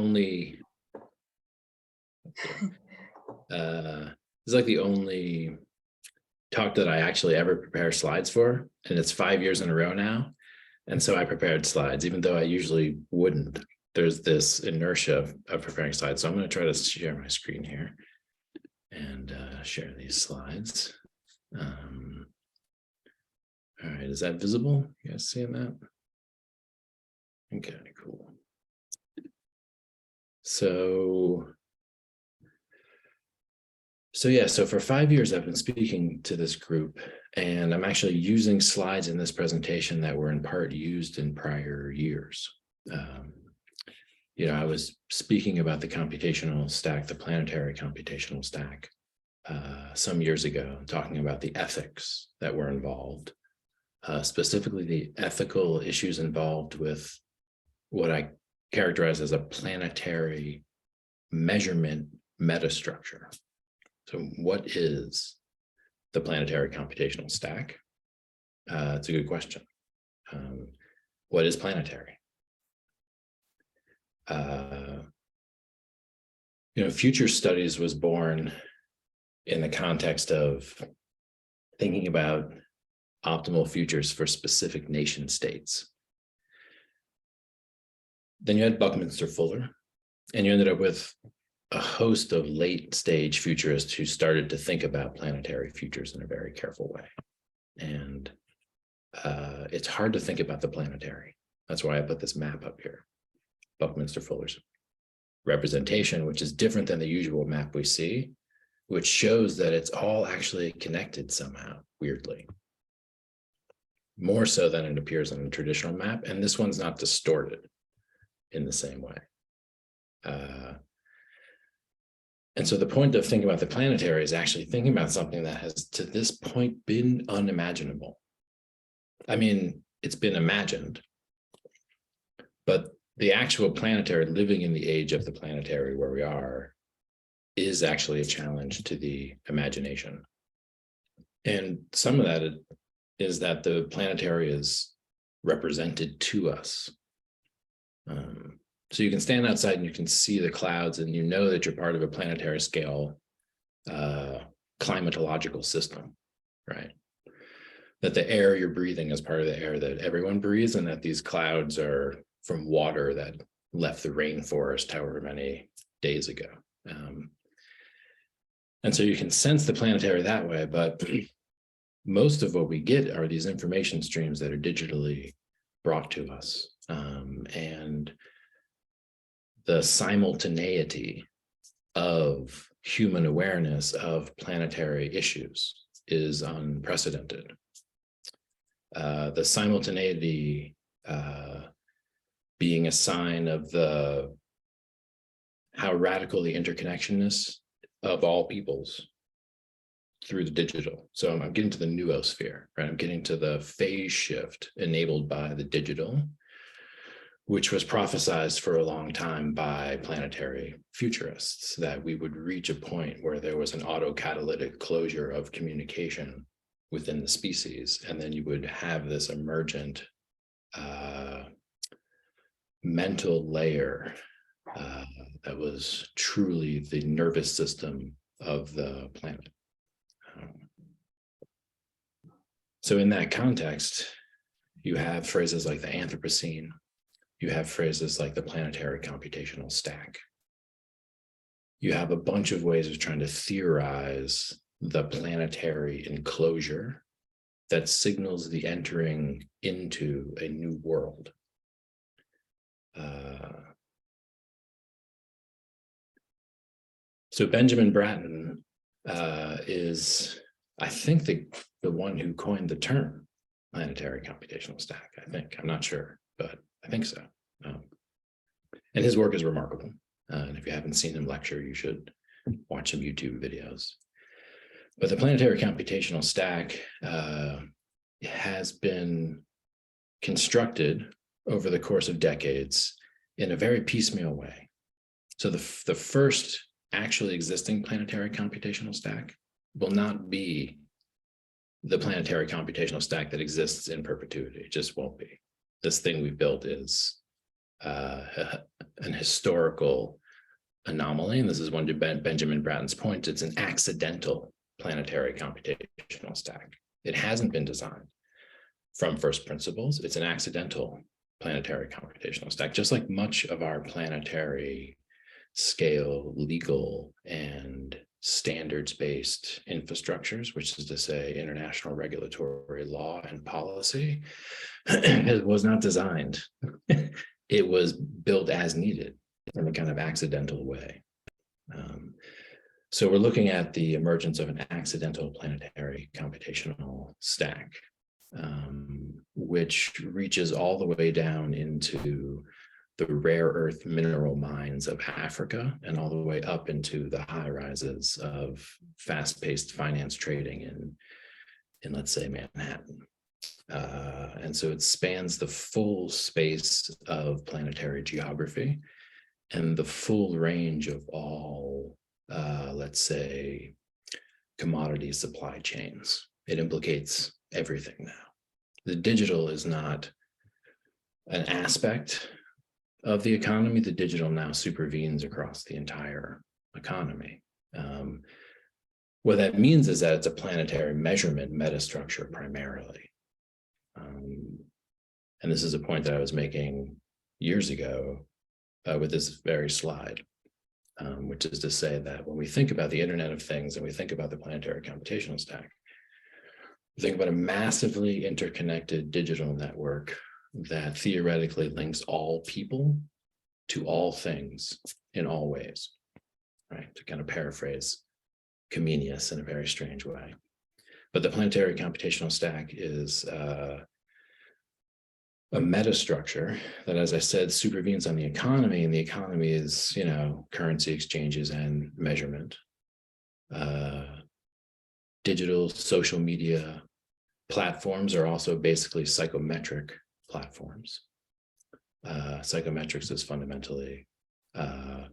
only talk that I actually ever prepare slides for, and it's 5 years in a row now. And so I prepared slides, even though I usually wouldn't. There's this inertia of preparing slides. So I'm going to try to share my screen here and share these slides. All right, is that visible? You guys seeing that? Okay, cool. So for 5 years, I've been speaking to this group, and I'm actually using slides in this presentation that were in part used in prior years. I was speaking about the computational stack, the planetary computational stack, some years ago, talking about the ethics that were involved, specifically the ethical issues involved with what I characterize as a planetary measurement metastructure. So what is the planetary computational stack? It's a good question. What is planetary? Future Studies was born in the context of thinking about optimal futures for specific nation states. Then you had Buckminster Fuller, and you ended up with a host of late stage futurists who started to think about planetary futures in a very careful way. And it's hard to think about the planetary. That's why I put this map up here. Buckminster Fuller's representation, which is different than the usual map we see, which shows that it's all actually connected somehow, weirdly. More so than it appears on a traditional map. And this one's not distorted in the same way. And so the point of thinking about the planetary is actually thinking about something that has to this point been unimaginable. I mean, it's been imagined, but the actual planetary, living in the age of the planetary where we are, is actually a challenge to the imagination. And some of that is that the planetary is represented to us. So you can stand outside and you can see the clouds, and you know that you're part of a planetary scale climatological system, right? That the air you're breathing is part of the air that everyone breathes, and that these clouds are from water that left the rainforest however many days ago. And so you can sense the planetary that way, but most of what we get are these information streams that are digitally brought to us. And the simultaneity of human awareness of planetary issues is unprecedented. The simultaneity being a sign of how radical the interconnectedness of all peoples through the digital. So I'm getting to the noosphere, right? I'm getting to the phase shift enabled by the digital, which was prophesized for a long time by planetary futurists, that we would reach a point where there was an autocatalytic closure of communication within the species, and then you would have this emergent mental layer that was truly the nervous system of the planet. So in that context, you have phrases like the Anthropocene, you have phrases like the planetary computational stack. You have a bunch of ways of trying to theorize the planetary enclosure that signals the entering into a new world. So Benjamin Bratton is, I think, the one who coined the term planetary computational stack. I'm not sure, but I think so. And his work is remarkable. And if you haven't seen him lecture, you should watch some YouTube videos. But the planetary computational stack has been constructed over the course of decades in a very piecemeal way. So the first actually existing planetary computational stack will not be the planetary computational stack that exists in perpetuity. It just won't be. This thing we've built is an historical anomaly, and this is one to Benjamin Bratton's point. It's an accidental planetary computational stack. It hasn't been designed from first principles. It's an accidental planetary computational stack, just like much of our planetary scale legal and standards-based infrastructures, which is to say international regulatory law and policy, it was not designed. It was built as needed in a kind of accidental way. So we're looking at the emergence of an accidental planetary computational stack, which reaches all the way down into the rare earth mineral mines of Africa and all the way up into the high rises of fast-paced finance trading in let's say Manhattan. And so it spans the full space of planetary geography and the full range of all, let's say, commodity supply chains. It implicates everything now. The digital is not an aspect of the economy. The digital now supervenes across the entire economy. What that means is that it's a planetary measurement metastructure primarily. And this is a point that I was making years ago with this very slide, which is to say that when we think about the Internet of Things and we think about the planetary computational stack, we think about a massively interconnected digital network that theoretically links all people to all things in all ways, right? To kind of paraphrase Comenius in a very strange way. But the planetary computational stack is a metastructure that, as I said, supervenes on the economy, and the economy is, you know, currency exchanges and measurement. Digital social media platforms are also basically psychometric platforms. Psychometrics is fundamentally a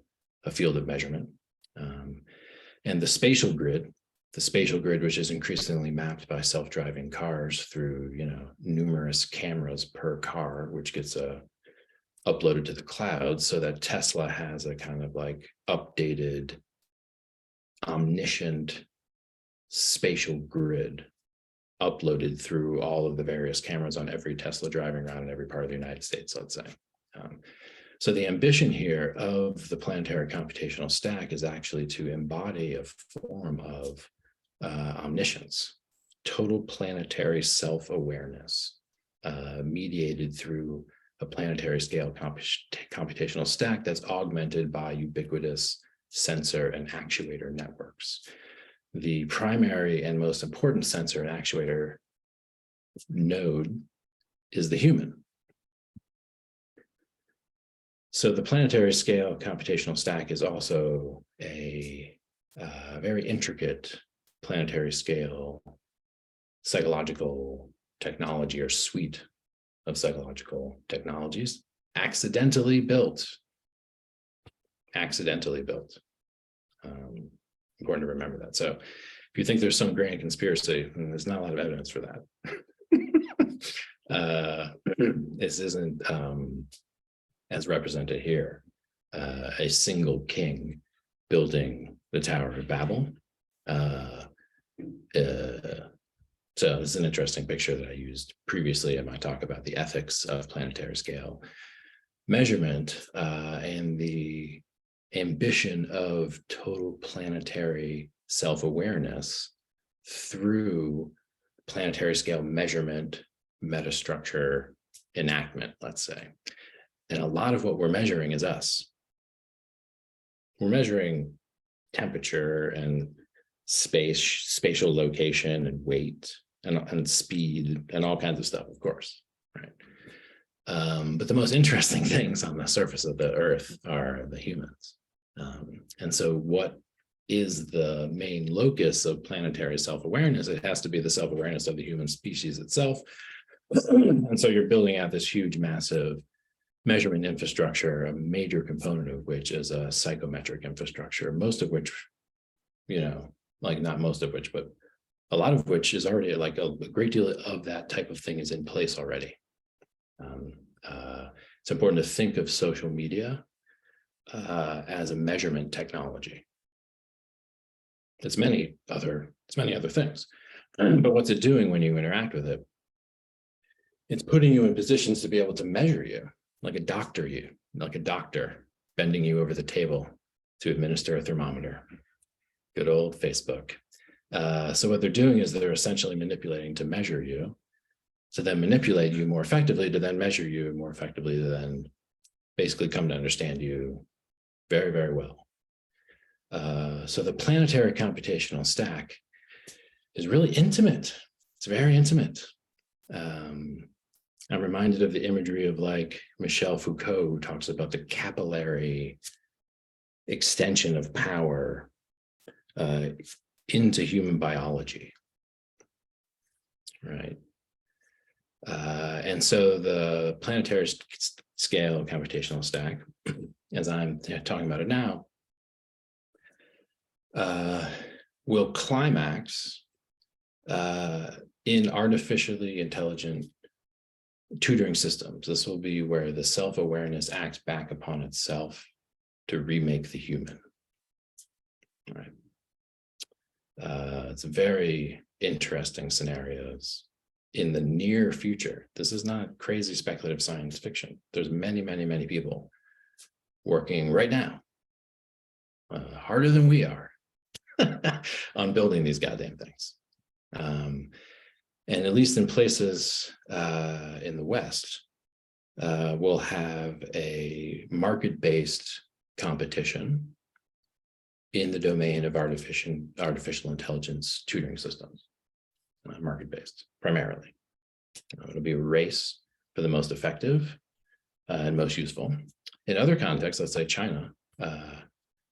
field of measurement. And the spatial grid, which is increasingly mapped by self-driving cars through, you know, numerous cameras per car, which gets uploaded to the cloud, so that Tesla has a kind of like updated, omniscient spatial grid uploaded through all of the various cameras on every Tesla driving around in every part of the United States, let's say. So the ambition here of the planetary computational stack is actually to embody a form of omniscience, total planetary self-awareness, mediated through a planetary scale computational stack that's augmented by ubiquitous sensor and actuator networks. The primary and most important sensor and actuator node is the human. So the planetary scale computational stack is also a very intricate planetary scale psychological technology, or suite of psychological technologies, accidentally built. Important to remember that. So if you think there's some grand conspiracy, there's not a lot of evidence for that. This isn't, as represented here, a single king building the Tower of Babel. So this is an interesting picture that I used previously in my talk about the ethics of planetary scale measurement and the ambition of total planetary self-awareness through planetary scale measurement, metastructure, enactment, let's say. And a lot of what we're measuring is us. We're measuring temperature and spatial location and weight and speed and all kinds of stuff, of course, right? But the most interesting things on the surface of the Earth are the humans. And so what is the main locus of planetary self-awareness? It has to be the self-awareness of the human species itself. And so you're building out this huge, massive measurement infrastructure, a major component of which is a psychometric infrastructure, most of which, you know, like not most of which, but a lot of which is already, like a great deal of that type of thing is in place already. it's important to think of social media as a measurement technology. It's many other things. But what's it doing when you interact with it? It's putting you in positions to be able to measure you, like a doctor bending you over the table to administer a thermometer. Good old Facebook. So what they're doing is they're essentially manipulating to measure you, to then manipulate you more effectively, to then measure you more effectively, to then basically come to understand you very, very well. So the planetary computational stack is really intimate. It's very intimate. I'm reminded of the imagery of like Michel Foucault, who talks about the capillary extension of power into human biology, right? And so the planetary scale computational stack, as I'm talking about it now, will climax in artificially intelligent tutoring systems. This will be where the self-awareness acts back upon itself to remake the human. All right. It's very interesting scenarios in the near future. This is not crazy speculative science fiction. There's many, many, many people working right now, harder than we are, on building these goddamn things. And at least in places in the West, we'll have a market-based competition in the domain of artificial intelligence tutoring systems, market-based primarily. It'll be a race for the most effective and most useful. In other contexts, let's say China,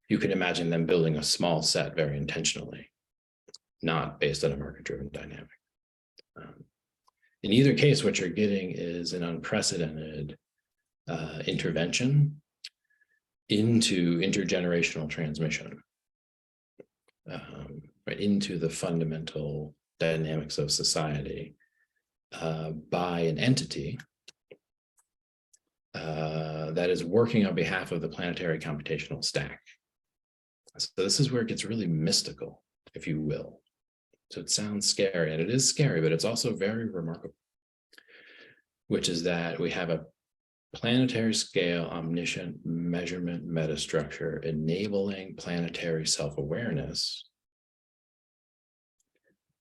you can imagine them building a small set very intentionally, not based on a market-driven dynamic. In either case, what you're getting is an unprecedented intervention into intergenerational transmission, right, into the fundamental dynamics of society by an entity that is working on behalf of the planetary computational stack. So this is where it gets really mystical, if you will. So it sounds scary, and it is scary, but it's also very remarkable, which is that we have a planetary scale omniscient measurement metastructure enabling planetary self-awareness,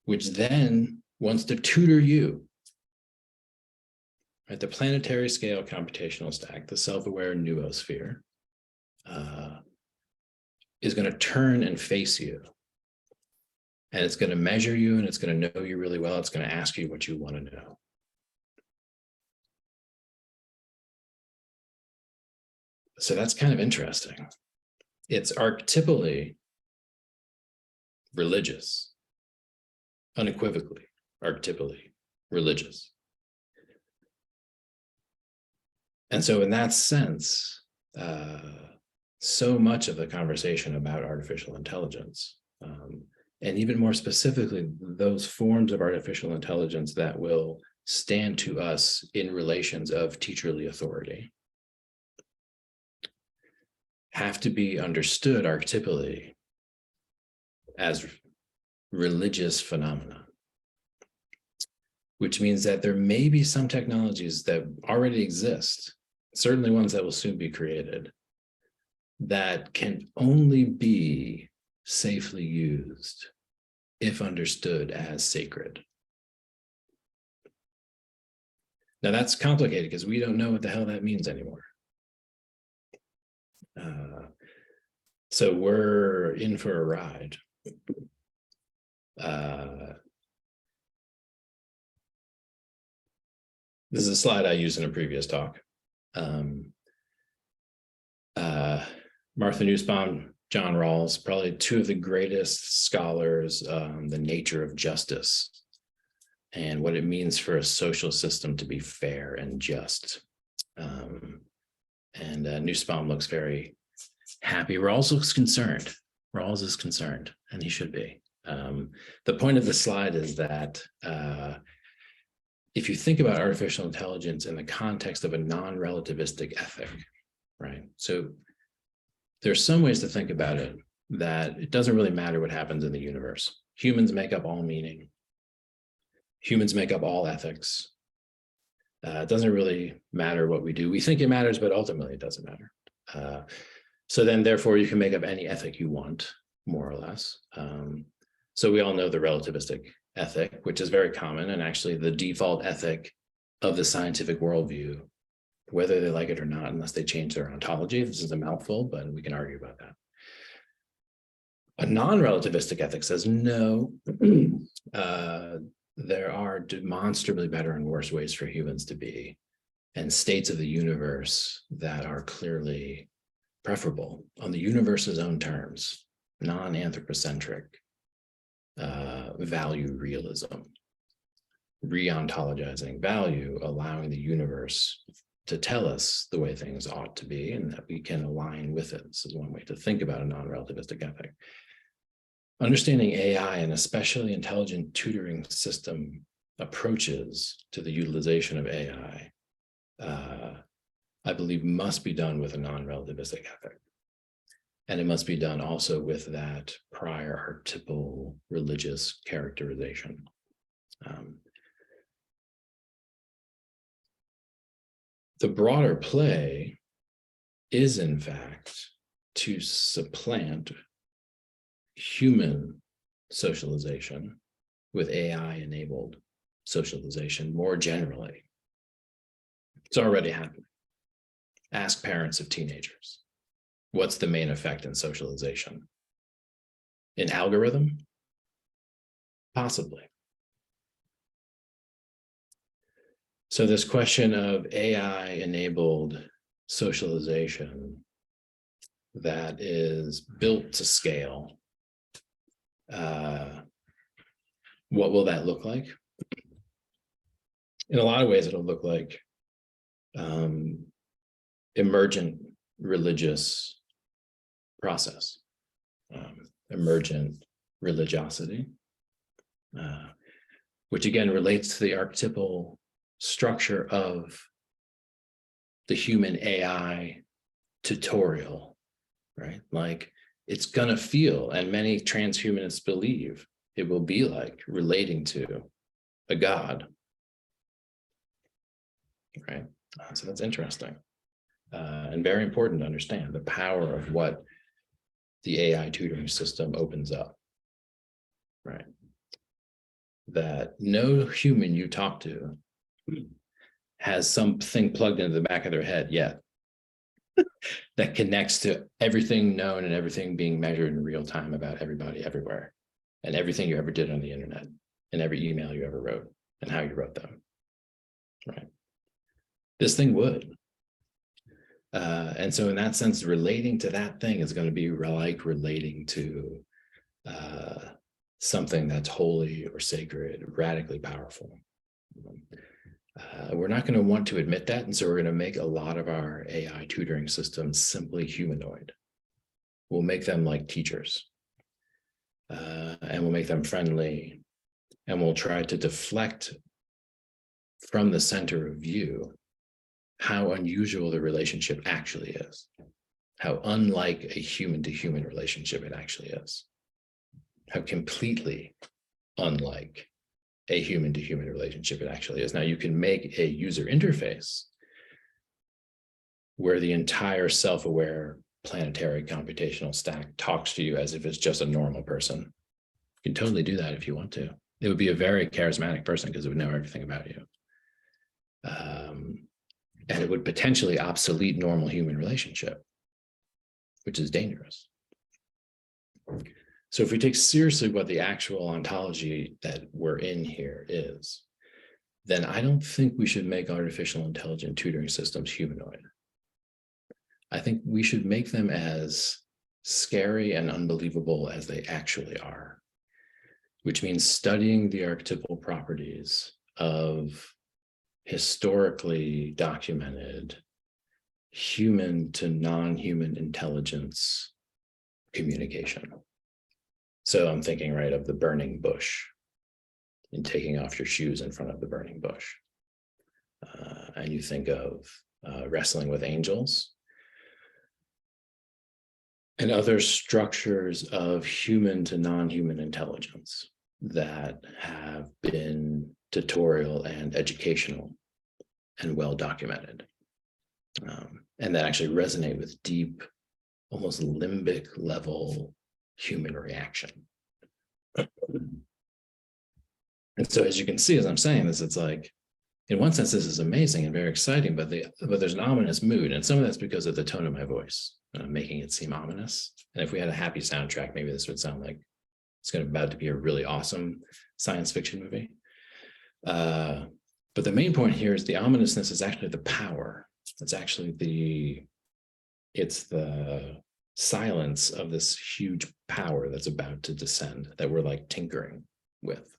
which then wants to tutor you. Right? The planetary scale computational stack, the self-aware noosphere, is going to turn and face you. And it's going to measure you, and it's going to know you really well. It's going to ask you what you want to know. So that's kind of interesting. It's archetypally religious, unequivocally, archetypally religious. And so in that sense, so much of the conversation about artificial intelligence, and even more specifically, those forms of artificial intelligence that will stand to us in relations of teacherly authority, have to be understood archetypally as religious phenomena, which means that there may be some technologies that already exist, certainly ones that will soon be created, that can only be safely used if understood as sacred. Now that's complicated because we don't know what the hell that means anymore. So we're in for a ride. This is a slide I used in a previous talk. Martha Nussbaum, John Rawls, probably two of the greatest scholars on the nature of justice and what it means for a social system to be fair and just. And Nussbaum looks very happy. Rawls looks concerned. Rawls is concerned, and he should be. The point of the slide is that if you think about artificial intelligence in the context of a non-relativistic ethic, right? So there's some ways to think about it that it doesn't really matter what happens in the universe. Humans make up all meaning. Humans make up all ethics. It doesn't really matter what we do. We think it matters, but ultimately it doesn't matter. So then, therefore, you can make up any ethic you want, more or less. So we all know the relativistic ethic, which is very common and actually the default ethic of the scientific worldview, whether they like it or not, unless they change their ontology. This is a mouthful, but we can argue about that. A non-relativistic ethic says no. There are demonstrably better and worse ways for humans to be, and states of the universe that are clearly preferable on the universe's own terms, non-anthropocentric value realism, re-ontologizing value, allowing the universe to tell us the way things ought to be and that we can align with it. This is one way to think about a non-relativistic ethic. Understanding AI and especially intelligent tutoring system approaches to the utilization of AI, I believe must be done with a non-relativistic ethic. And it must be done also with that prior archetypal religious characterization. The broader play is, in fact, to supplant human socialization with AI-enabled socialization more generally. It's already happening. Ask parents of teenagers. What's the main effect in socialization? An algorithm? Possibly. So this question of AI-enabled socialization that is built to scale, what will that look like? In a lot of ways, it'll look like emergent religious process, emergent religiosity, which again relates to the archetypal structure of the human AI tutorial, right? Like it's gonna feel, and many transhumanists believe it will be like relating to a god, right? So that's interesting and very important to understand the power of what the AI tutoring system opens up, right? That no human you talk to has something plugged into the back of their head yet that connects to everything known and everything being measured in real time about everybody everywhere and everything you ever did on the internet and every email you ever wrote and how you wrote them, right? This thing would. And so in that sense, relating to that thing is going to be like relating to something that's holy or sacred, radically powerful. We're not going to want to admit that. And so we're going to make a lot of our AI tutoring systems simply humanoid. We'll make them like teachers. And we'll make them friendly. And we'll try to deflect from the center of view how unusual the relationship actually is, how unlike a human-to-human relationship it actually is, how completely unlike a human-to-human relationship it actually is. Now, you can make a user interface where the entire self-aware planetary computational stack talks to you as if it's just a normal person. You can totally do that if you want to. It would be a very charismatic person because it would know everything about you. And it would potentially obsolete normal human relationship, which is dangerous. So if we take seriously what the actual ontology that we're in here is, then I don't think we should make artificial intelligent tutoring systems humanoid. I think we should make them as scary and unbelievable as they actually are, which means studying the archetypal properties of historically documented human to non-human intelligence communication. So I'm thinking, right, of the burning bush and taking off your shoes in front of the burning bush. and you think of wrestling with angels, and other structures of human to non-human intelligence that have been tutorial and educational and well documented, and that actually resonate with deep, almost limbic level human reaction. And so, as you can see, as I'm saying this, it's like, in one sense, this is amazing and very exciting, but there's an ominous mood, and some of that's because of the tone of my voice, making it seem ominous. And if we had a happy soundtrack, maybe this would sound like it's about to be a really awesome science fiction movie. But the main point here is the ominousness is actually the power. It's actually it's the silence of this huge power that's about to descend, that we're like tinkering with,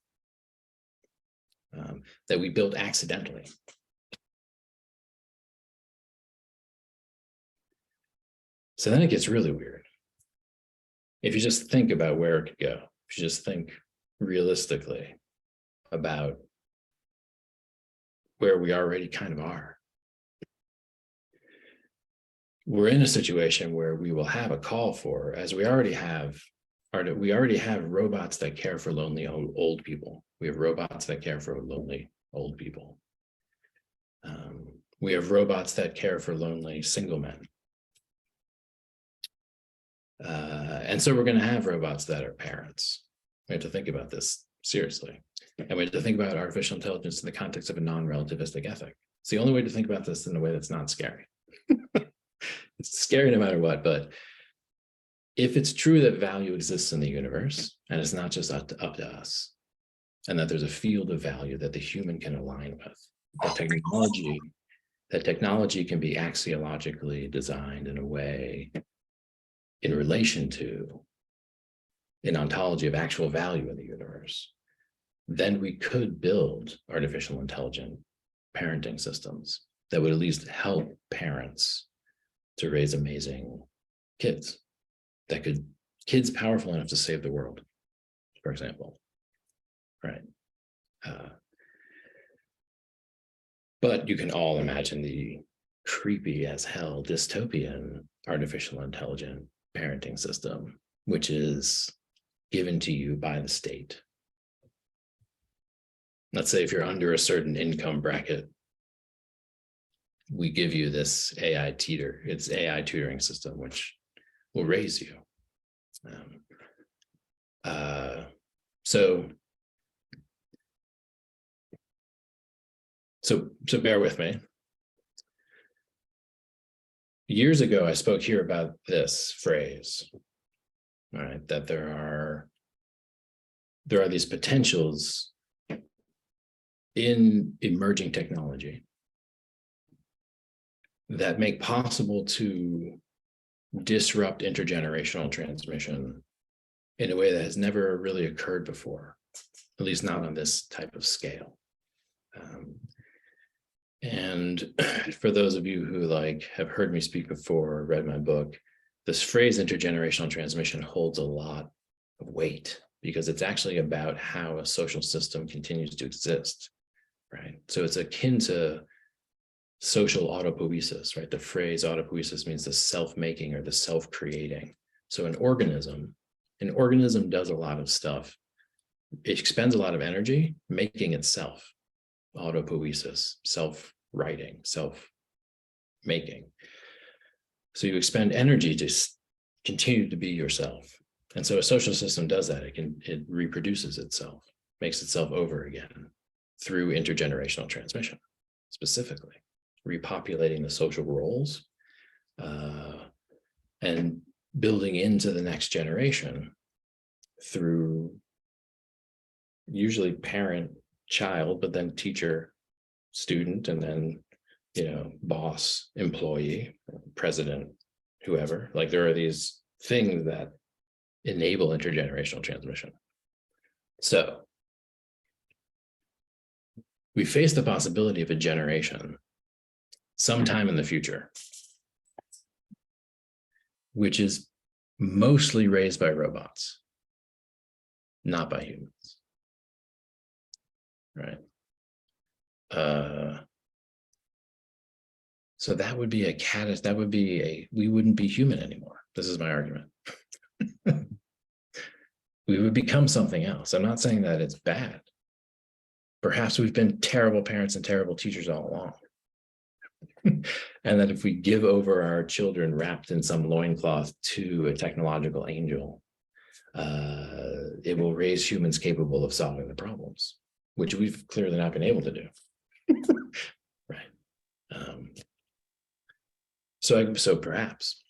that we built accidentally. So then it gets really weird. If you just think about where it could go, if you just think realistically about where we already kind of are, we're in a situation where we will have a call for, as we already have robots that care for lonely old people. We have robots that care for lonely old people. We have robots that care for lonely single men. And so we're going to have robots that are parents. We have to think about this seriously. And we have to think about artificial intelligence in the context of a non-relativistic ethic. It's the only way to think about this in a way that's not scary. It's scary no matter what, but if it's true that value exists in the universe, and it's not just up to us, and that there's a field of value that the human can align with, that technology can be axiologically designed in a way in relation to an ontology of actual value in the universe, then we could build artificial intelligent parenting systems that would at least help parents to raise amazing kids, kids powerful enough to save the world, for example, right? But you can all imagine the creepy as hell dystopian artificial intelligent parenting system, which is given to you by the state. Let's say if you're under a certain income bracket, we give you this AI tutoring system, which will raise you. So bear with me. Years ago, I spoke here about this phrase, all right, that there are these potentials in emerging technology that make possible to disrupt intergenerational transmission in a way that has never really occurred before, at least not on this type of scale. And for those of you who have heard me speak before or read my book, this phrase intergenerational transmission holds a lot of weight because it's actually about how a social system continues to exist, right? So it's akin to social autopoiesis, right? The phrase autopoiesis means the self-making or the self-creating. So an organism does a lot of stuff. It expends a lot of energy making itself. Autopoiesis, self-writing, self-making. So you expend energy to continue to be yourself. And so a social system does that. It reproduces itself, makes itself over again through intergenerational transmission, specifically repopulating the social roles and building into the next generation through usually parent, child, but then teacher, student, and then, boss, employee, president, whoever. Like there are these things that enable intergenerational transmission. So we face the possibility of a generation sometime in the future, which is mostly raised by robots, not by humans. Right. So that would be we wouldn't be human anymore. This is my argument. We would become something else. I'm not saying that it's bad. Perhaps we've been terrible parents and terrible teachers all along. And that if we give over our children wrapped in some loincloth to a technological angel, it will raise humans capable of solving the problems, which we've clearly not been able to do. Right. So perhaps.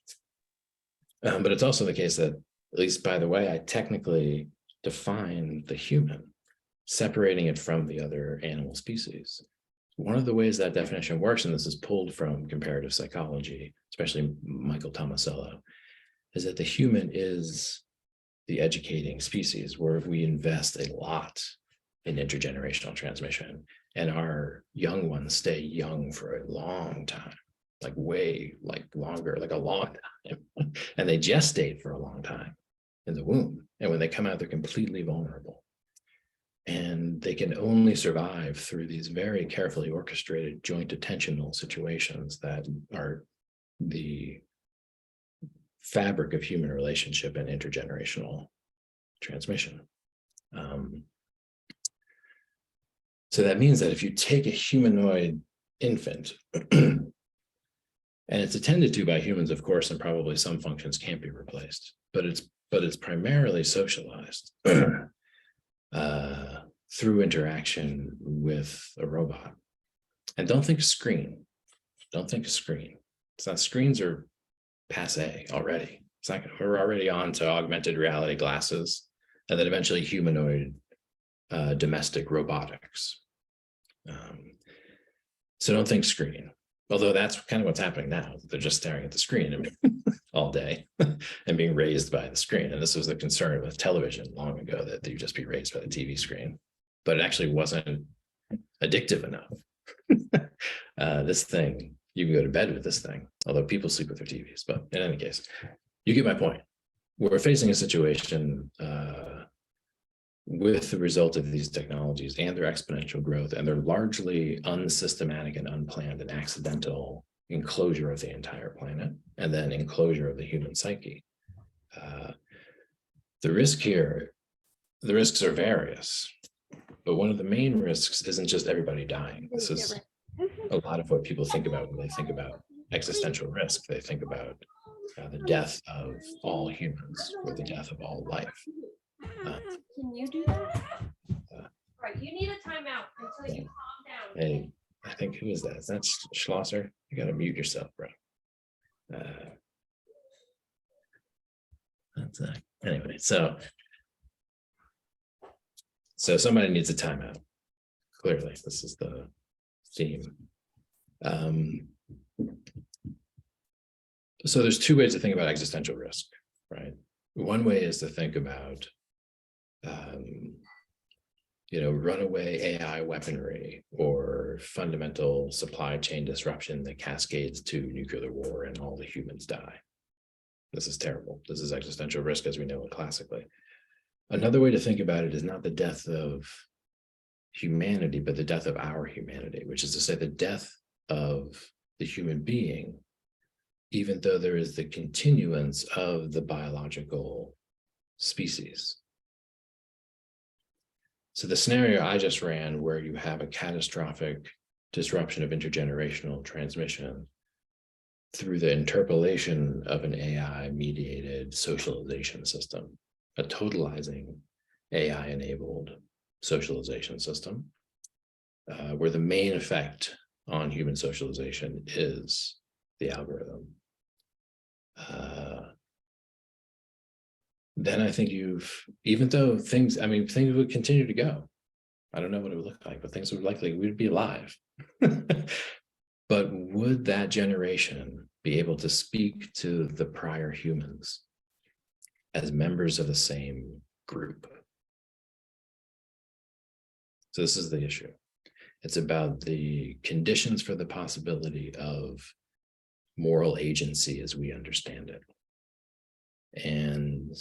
But it's also the case that, at least by the way, I technically define the human, separating it from the other animal species. One of the ways that definition works, and this is pulled from comparative psychology, especially Michael Tomasello, is that the human is the educating species where we invest a lot in intergenerational transmission, and our young ones stay young for a long time, like way longer, like a long time, and they gestate for a long time in the womb. And when they come out, they're completely vulnerable. And they can only survive through these very carefully orchestrated joint attentional situations that are the fabric of human relationship and intergenerational transmission. So that means that if you take a humanoid infant, and it's attended to by humans, of course, and probably some functions can't be replaced, but it's primarily socialized through interaction with a robot. And don't think screen. Don't think screen. It's not, screens are passe already. It's not, we're already on to augmented reality glasses, and then eventually humanoid domestic robotics. So don't think screen. Although that's kind of what's happening now. They're just staring at the screen all day and being raised by the screen. And this was the concern with television long ago, that you'd just be raised by the TV screen. But it actually wasn't addictive enough. This thing, you can go to bed with this thing, although people sleep with their TVs. But in any case, you get my point. We're facing a situation with the result of these technologies and their exponential growth, and their largely unsystematic and unplanned and accidental enclosure of the entire planet, and then enclosure of the human psyche. The risk here, the risks are various, but one of the main risks isn't just everybody dying. This is a lot of what people think about when they think about existential risk. They think about the death of all humans, or the death of all life. Can you do that? Right, you need a timeout until you calm down. Hey, I think, who is that? Is that Schlosser? You gotta mute yourself, bro. That's anyway, so somebody needs a timeout. Clearly, this is the theme. So there's two ways to think about existential risk, right? One way is to think about runaway AI weaponry or fundamental supply chain disruption that cascades to nuclear war and all the humans die. This is terrible. This is existential risk as we know it classically. Another way to think about it is not the death of humanity, but the death of our humanity, which is to say the death of the human being, even though there is the continuance of the biological species. So the scenario I just ran, where you have a catastrophic disruption of intergenerational transmission through the interpolation of an AI-mediated socialization system, a totalizing AI-enabled socialization system, where the main effect on human socialization is the algorithm. Then I think even though things would continue to go. I don't know what it would look like, but things would we'd be alive. But would that generation be able to speak to the prior humans as members of the same group? So this is the issue. It's about the conditions for the possibility of moral agency as we understand it, and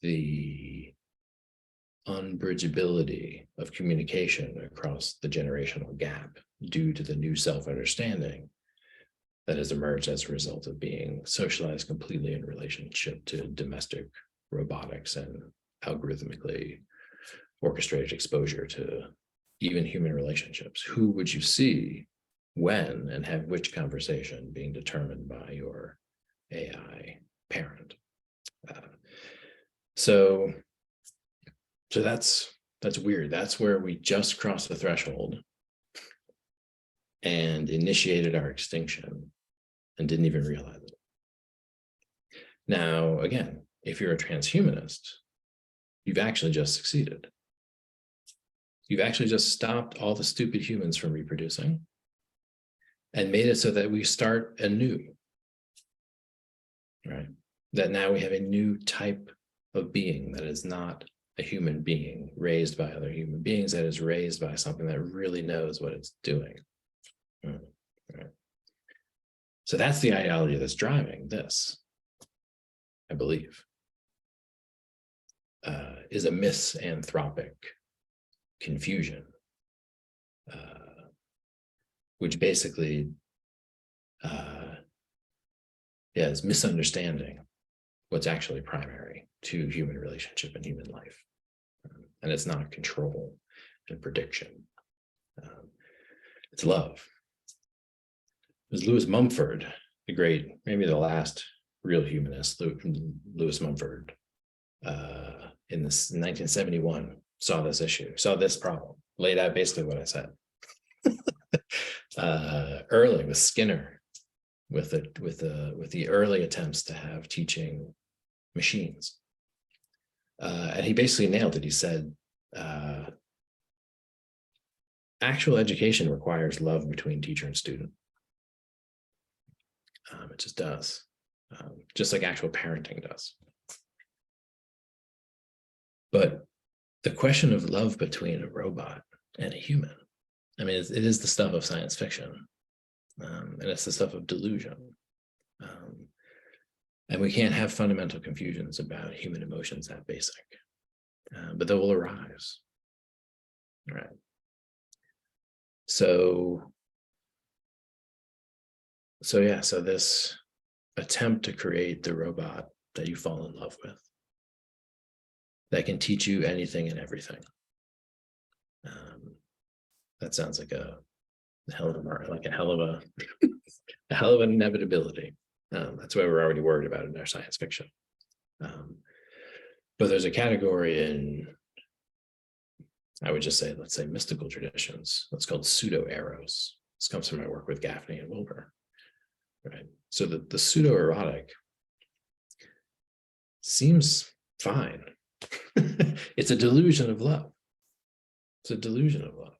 the unbridgeability of communication across the generational gap due to the new self-understanding that has emerged as a result of being socialized completely in relationship to domestic robotics and algorithmically orchestrated exposure to even human relationships. Who would you see when and have which conversation being determined by your AI parent? So that's weird. That's where we just crossed the threshold and initiated our extinction and didn't even realize it. Now, again, if you're a transhumanist, you've actually just succeeded. You've actually just stopped all the stupid humans from reproducing and made it so that we start anew, right? That now we have a new type of being that is not a human being raised by other human beings, that is raised by something that really knows what it's doing. Right. So that's the ideology that's driving this, I believe, is a misanthropic confusion, which basically is misunderstanding what's actually primary to human relationship and human life. And it's not control and prediction. It's love. It was Lewis Mumford, the great, maybe the last real humanist, Lewis Mumford, in 1971, saw this issue, saw this problem, laid out basically what I said. Early with Skinner, with the early attempts to have teaching machines. And he basically nailed it. He said, actual education requires love between teacher and student. It just does, just like actual parenting does. But the question of love between a robot and a human, I mean, it is the stuff of science fiction, and it's the stuff of delusion. And we can't have fundamental confusions about human emotions that basic, but they will arise. Right. So this attempt to create the robot that you fall in love with, that can teach you anything and everything. That sounds like a hell of an inevitability. That's why we're already worried about it in our science fiction. But there's a category in, I would just say, let's say mystical traditions, what's called pseudo-eros. This comes from my work with Gaffney and Wilbur, right? So the pseudo-erotic seems fine. It's a delusion of love. It's a delusion of love.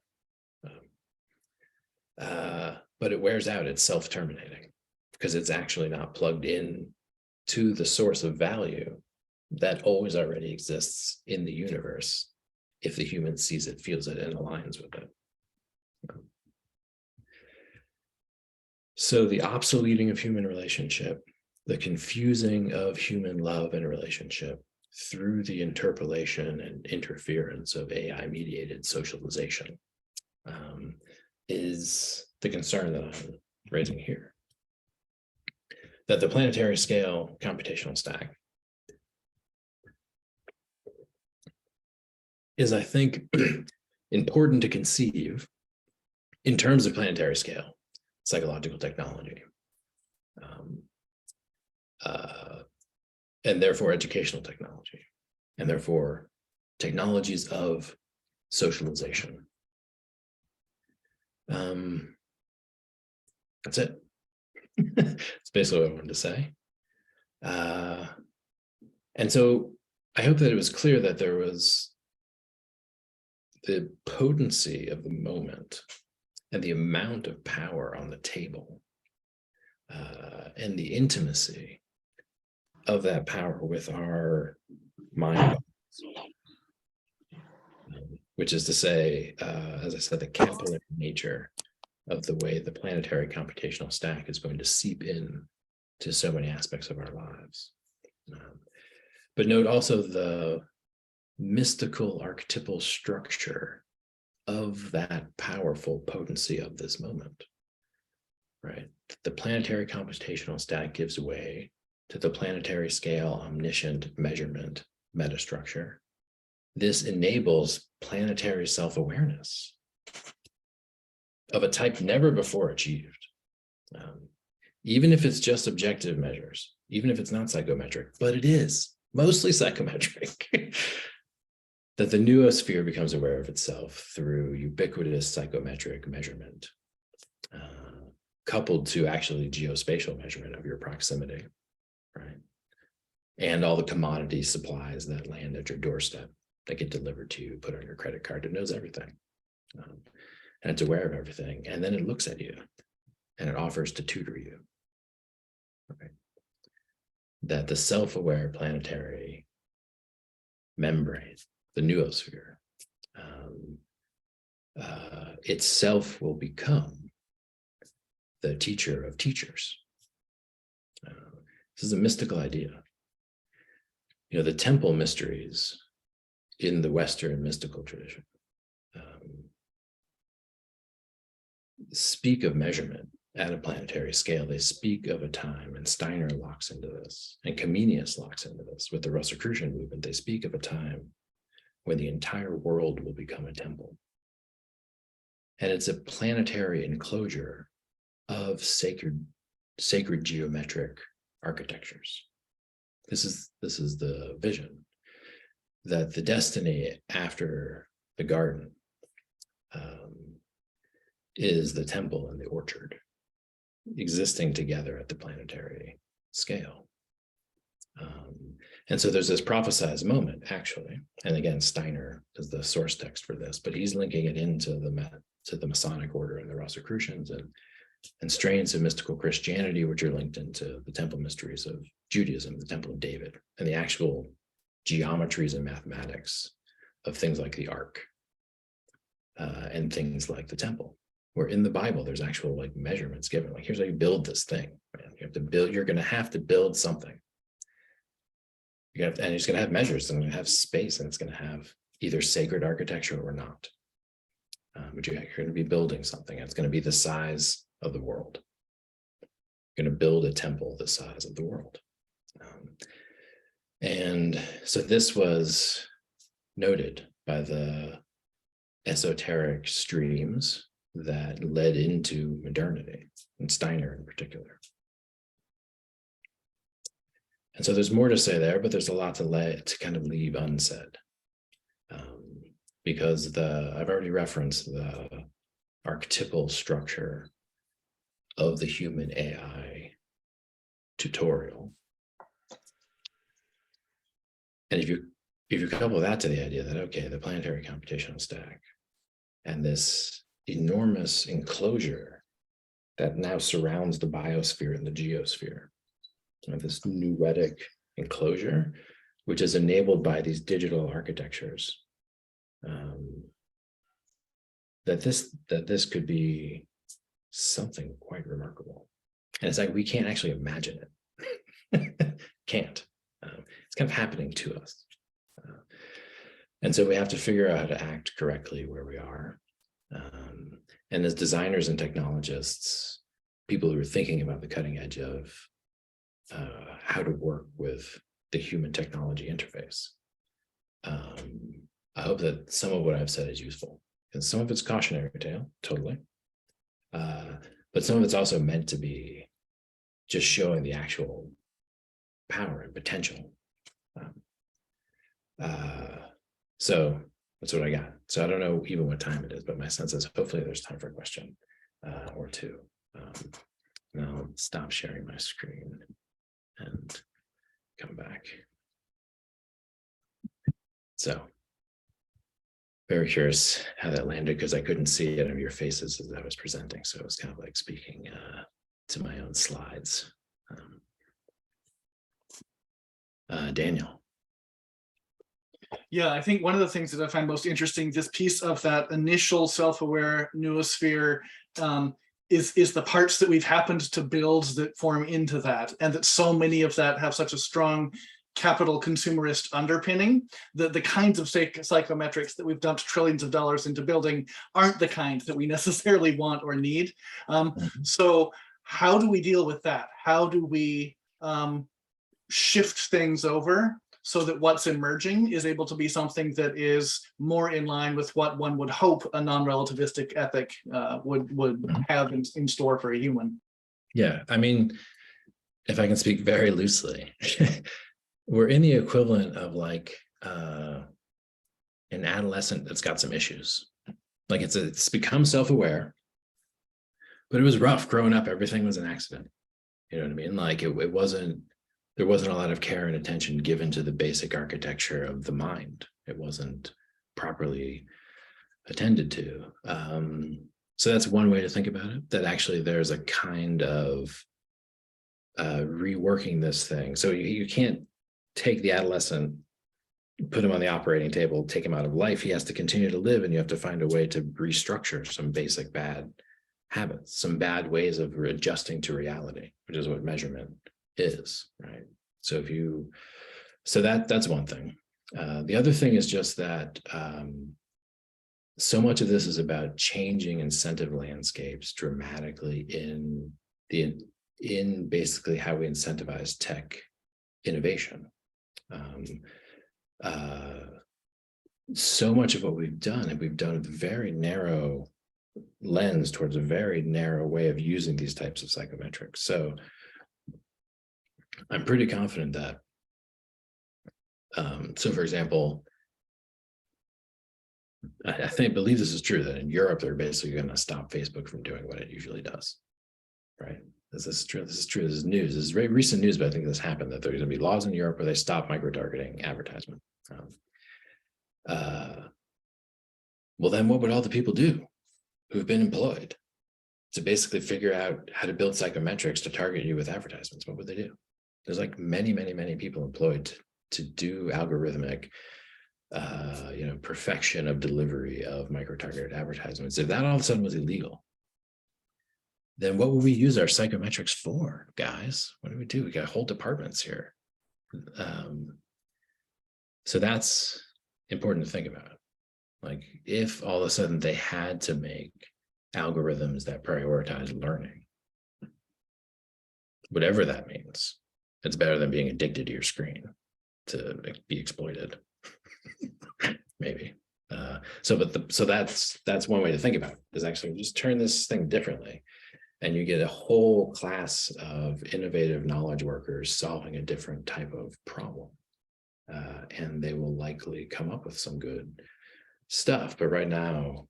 But it wears out, it's self-terminating because it's actually not plugged in to the source of value that always already exists in the universe if the human sees it, feels it, and aligns with it. So the obsoleting of human relationship, the confusing of human love and relationship through the interpolation and interference of AI-mediated socialization is the concern that I'm raising here. That the planetary scale computational stack is, I think, important to conceive in terms of planetary scale psychological technology, and therefore educational technology, and therefore technologies of socialization. That's it. That's basically what I wanted to say. And so I hope that it was clear that there was the potency of the moment and the amount of power on the table, and the intimacy of that power with our mind, which is to say, as I said, the capillary nature of the way the planetary computational stack is going to seep in to so many aspects of our lives. But note also the mystical archetypal structure of that powerful potency of this moment. right? The planetary computational stack gives way to the planetary scale omniscient measurement metastructure. This enables planetary self-awareness of a type never before achieved. Even if it's just objective measures, even if it's not psychometric, but it is mostly psychometric, that the noosphere becomes aware of itself through ubiquitous psychometric measurement, coupled to actually geospatial measurement of your proximity, right? And all the commodity supplies that land at your doorstep that get delivered to you, put on your credit card. It knows everything. And it's aware of everything. And then it looks at you and it offers to tutor you. Right? That the self-aware planetary membrane, the noosphere, itself will become the teacher of teachers. This is a mystical idea. You know, the temple mysteries in the Western mystical tradition speak of measurement at a planetary scale. They speak of a time, and Steiner locks into this, and Comenius locks into this. With the Rosicrucian movement, they speak of a time when the entire world will become a temple. And it's a planetary enclosure of sacred geometric architectures. This is the vision, that the destiny after the garden is the temple and the orchard existing together at the planetary scale. And so there's this prophesized moment, actually, and again, Steiner is the source text for this, but he's linking it into the Masonic order and the Rosicrucians and strains of mystical Christianity, which are linked into the temple mysteries of Judaism, the Temple of David, and the actual geometries and mathematics of things like the Ark and things like the temple. Where in the Bible, there's actual like measurements given. Like, here's how you build this thing. Man. You have to build. You're going to have to build something. And it's going to have measures, and it's going to have space, and it's going to have either sacred architecture or not. But you're going to be building something. And it's going to be the size of the world. You're going to build a temple the size of the world. And so this was noted by the esoteric streams that led into modernity, and Steiner in particular. And so there's more to say there, but there's a lot to kind of leave unsaid. Because I've already referenced the archetypal structure of the human AI tutorial. And if you couple that to the idea that, okay, the planetary computational stack and this enormous enclosure that now surrounds the biosphere and the geosphere, this noetic enclosure, which is enabled by these digital architectures, that this could be something quite remarkable. And it's like we can't actually imagine it. Can't. It's kind of happening to us. And so we have to figure out how to act correctly where we are. And as designers and technologists, people who are thinking about the cutting edge of how to work with the human technology interface, I hope that some of what I've said is useful. And some of it's cautionary tale, totally. But some of it's also meant to be just showing the actual power and potential. So that's what I got. So I don't know even what time it is, but my sense is hopefully there's time for a question or two. And I'll stop sharing my screen and come back. So very curious how that landed, because I couldn't see any of your faces as I was presenting. So it was kind of like speaking to my own slides. Daniel. Yeah, I think one of the things that I find most interesting, this piece of that initial self-aware noosphere, is the parts that we've happened to build that form into that, and that so many of that have such a strong capital consumerist underpinning. The kinds of psychometrics that we've dumped trillions of dollars into building aren't the kind that we necessarily want or need. So how do we deal with that? How do we shift things over so that what's emerging is able to be something that is more in line with what one would hope a non-relativistic ethic would have in store for a human? Yeah, I mean, if I can speak very loosely, we're in the equivalent of like an adolescent that's got some issues. Like it's become self-aware, but it was rough growing up. Everything was an accident. You know what I mean? Like it wasn't, there wasn't a lot of care and attention given to the basic architecture of the mind. It wasn't properly attended to. So that's one way to think about it, that actually there's a kind of reworking this thing. So you can't take the adolescent, put him on the operating table, take him out of life. He has to continue to live, and you have to find a way to restructure some basic bad habits, some bad ways of adjusting to reality, which is what measurement is, right? So that's one thing. The other thing is just that so much of this is about changing incentive landscapes dramatically in basically how we incentivize tech innovation. So much of what we've done, and we've done with a very narrow lens towards a very narrow way of using these types of psychometrics. So I'm pretty confident that, so for example, I believe this is true, that in Europe, they're basically going to stop Facebook from doing what it usually does, right? This is true. This is true. This is news. This is very recent news, but I think this happened, that there's going to be laws in Europe where they stop micro-targeting advertisement. Well, then what would all the people do who've been employed to basically figure out how to build psychometrics to target you with advertisements? What would they do? There's like many, many, many people employed to do algorithmic, perfection of delivery of micro-targeted advertisements. If that all of a sudden was illegal, then what would we use our psychometrics for, guys? What do? We got whole departments here. So that's important to think about. Like, if all of a sudden they had to make algorithms that prioritize learning, whatever that means, it's better than being addicted to your screen to be exploited. Maybe. So that's one way to think about it, is actually just turn this thing differently, and you get a whole class of innovative knowledge workers solving a different type of problem, and they will likely come up with some good stuff. But right now,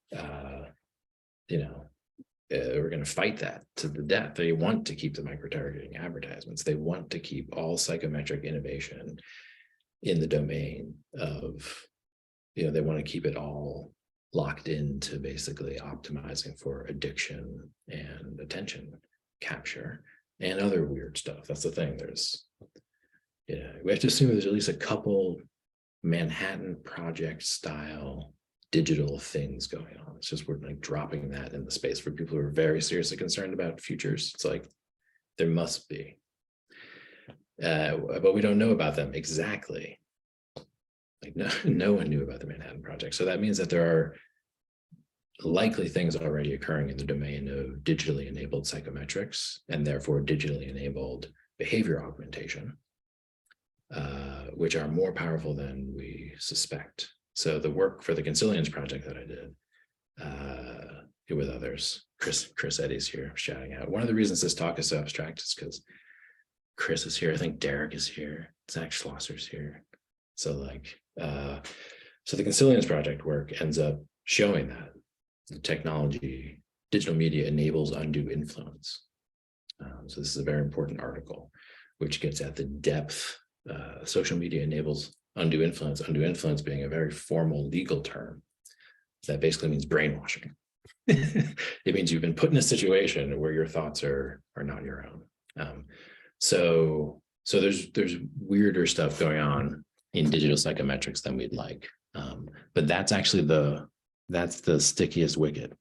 we're going to fight that to the death. They want to keep the micro-targeting advertisements. They want to keep all psychometric innovation in the domain of, they want to keep it all locked into basically optimizing for addiction and attention capture and other weird stuff. That's the thing. We have to assume there's at least a couple Manhattan Project style digital things going on. It's just, we're like dropping that in the space for people who are very seriously concerned about futures. It's like, there must be, but we don't know about them exactly. Like no one knew about the Manhattan Project. So that means that there are likely things already occurring in the domain of digitally enabled psychometrics, and therefore digitally enabled behavior augmentation, which are more powerful than we suspect. So the work for the Consilience project that I did with others, Chris Eddy's here shouting out. One of the reasons this talk is so abstract is because Chris is here. I think Derek is here. Zach Schlosser's here. So so the Consilience project work ends up showing that the technology, digital media enables undue influence. So this is a very important article, which gets at the depth. Social media enables undue influence being a very formal legal term that basically means brainwashing. It means you've been put in a situation where your thoughts are not your own. So there's weirder stuff going on in digital psychometrics than we'd like. But that's actually that's the stickiest wicket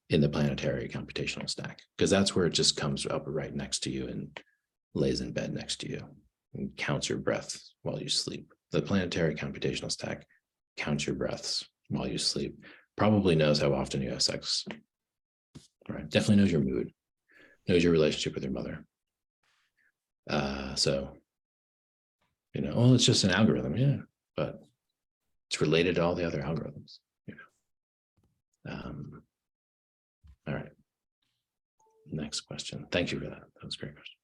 in the planetary computational stack, because that's where it just comes up right next to you and lays in bed next to you and counts your breaths while you sleep. The planetary computational stack counts your breaths while you sleep, probably knows how often you have sex, right? Definitely knows your mood. knows your relationship with your mother. So, well, it's just an algorithm, yeah, but it's related to all the other algorithms. All right. Next question. Thank you for that. That was a great question.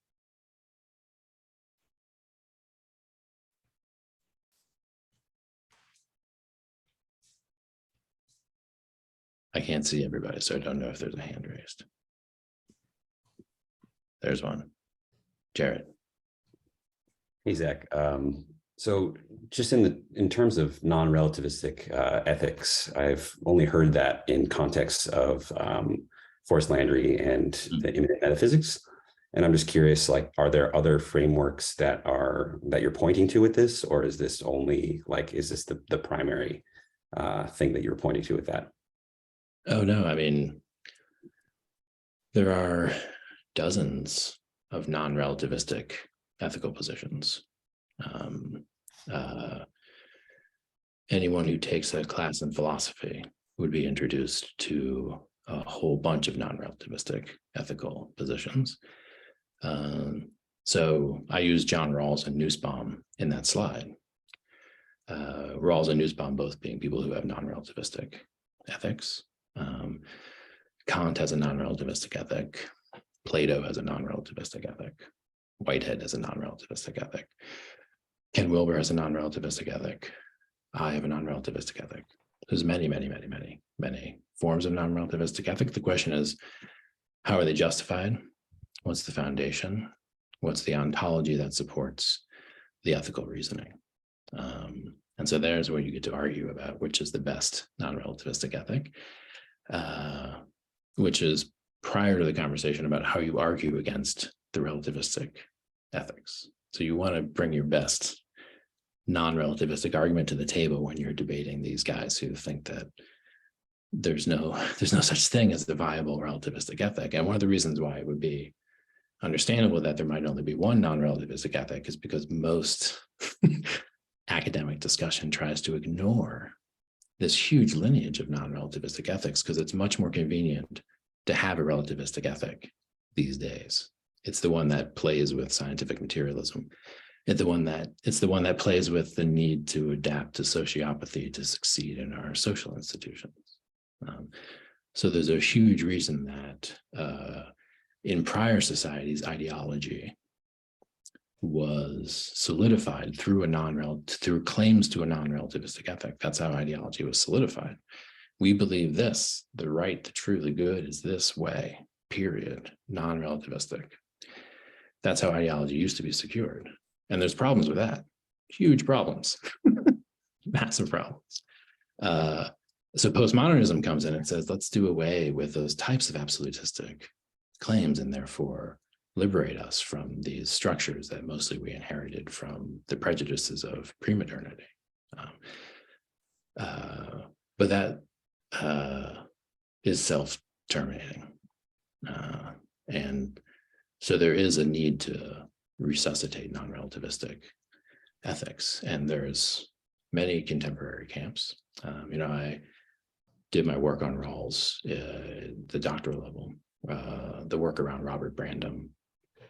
I can't see everybody, so I don't know if there's a hand raised. There's one. Jared. Hey, Zach. So just in terms of non-relativistic ethics, I've only heard that in context of Forrest Landry and the immanent metaphysics. And I'm just curious, like, are there other frameworks that you're pointing to with this, or is this only is this the primary thing that you're pointing to with that? Oh, no. I mean, there are dozens of non-relativistic ethical positions. Anyone who takes a class in philosophy would be introduced to a whole bunch of non-relativistic ethical positions. So I use John Rawls and Nussbaum in that slide. Rawls and Nussbaum both being people who have non-relativistic ethics. Kant has a non-relativistic ethic. Plato has a non-relativistic ethic. Whitehead has a non-relativistic ethic. Ken Wilber has a non-relativistic ethic. I have a non-relativistic ethic. There's many, many, many, many, many forms of non-relativistic ethic. The question is, how are they justified? What's the foundation? What's the ontology that supports the ethical reasoning? And so there's where you get to argue about which is the best non-relativistic ethic, which is prior to the conversation about how you argue against the relativistic ethics. So you want to bring your best non-relativistic argument to the table when you're debating these guys who think that there's no such thing as the viable relativistic ethic. And one of the reasons why it would be understandable that there might only be one non-relativistic ethic is because most academic discussion tries to ignore this huge lineage of non-relativistic ethics because it's much more convenient to have a relativistic ethic these days. It's the one that plays with scientific materialism. It's the one that plays with the need to adapt to sociopathy to succeed in our social institutions. So there's a huge reason that in prior societies, ideology was solidified through claims to a non-relativistic ethic. That's how ideology was solidified. We believe this, the right, the true, the good is this way, period, non-relativistic. That's how ideology used to be secured. And there's problems with that, huge problems, massive problems. So postmodernism comes in and says, let's do away with those types of absolutistic claims and therefore liberate us from these structures that mostly we inherited from the prejudices of pre-modernity. But that is self-terminating. And so there is a need to resuscitate non-relativistic ethics. And there's many contemporary camps. I did my work on Rawls, the doctoral level, the work around Robert Brandom,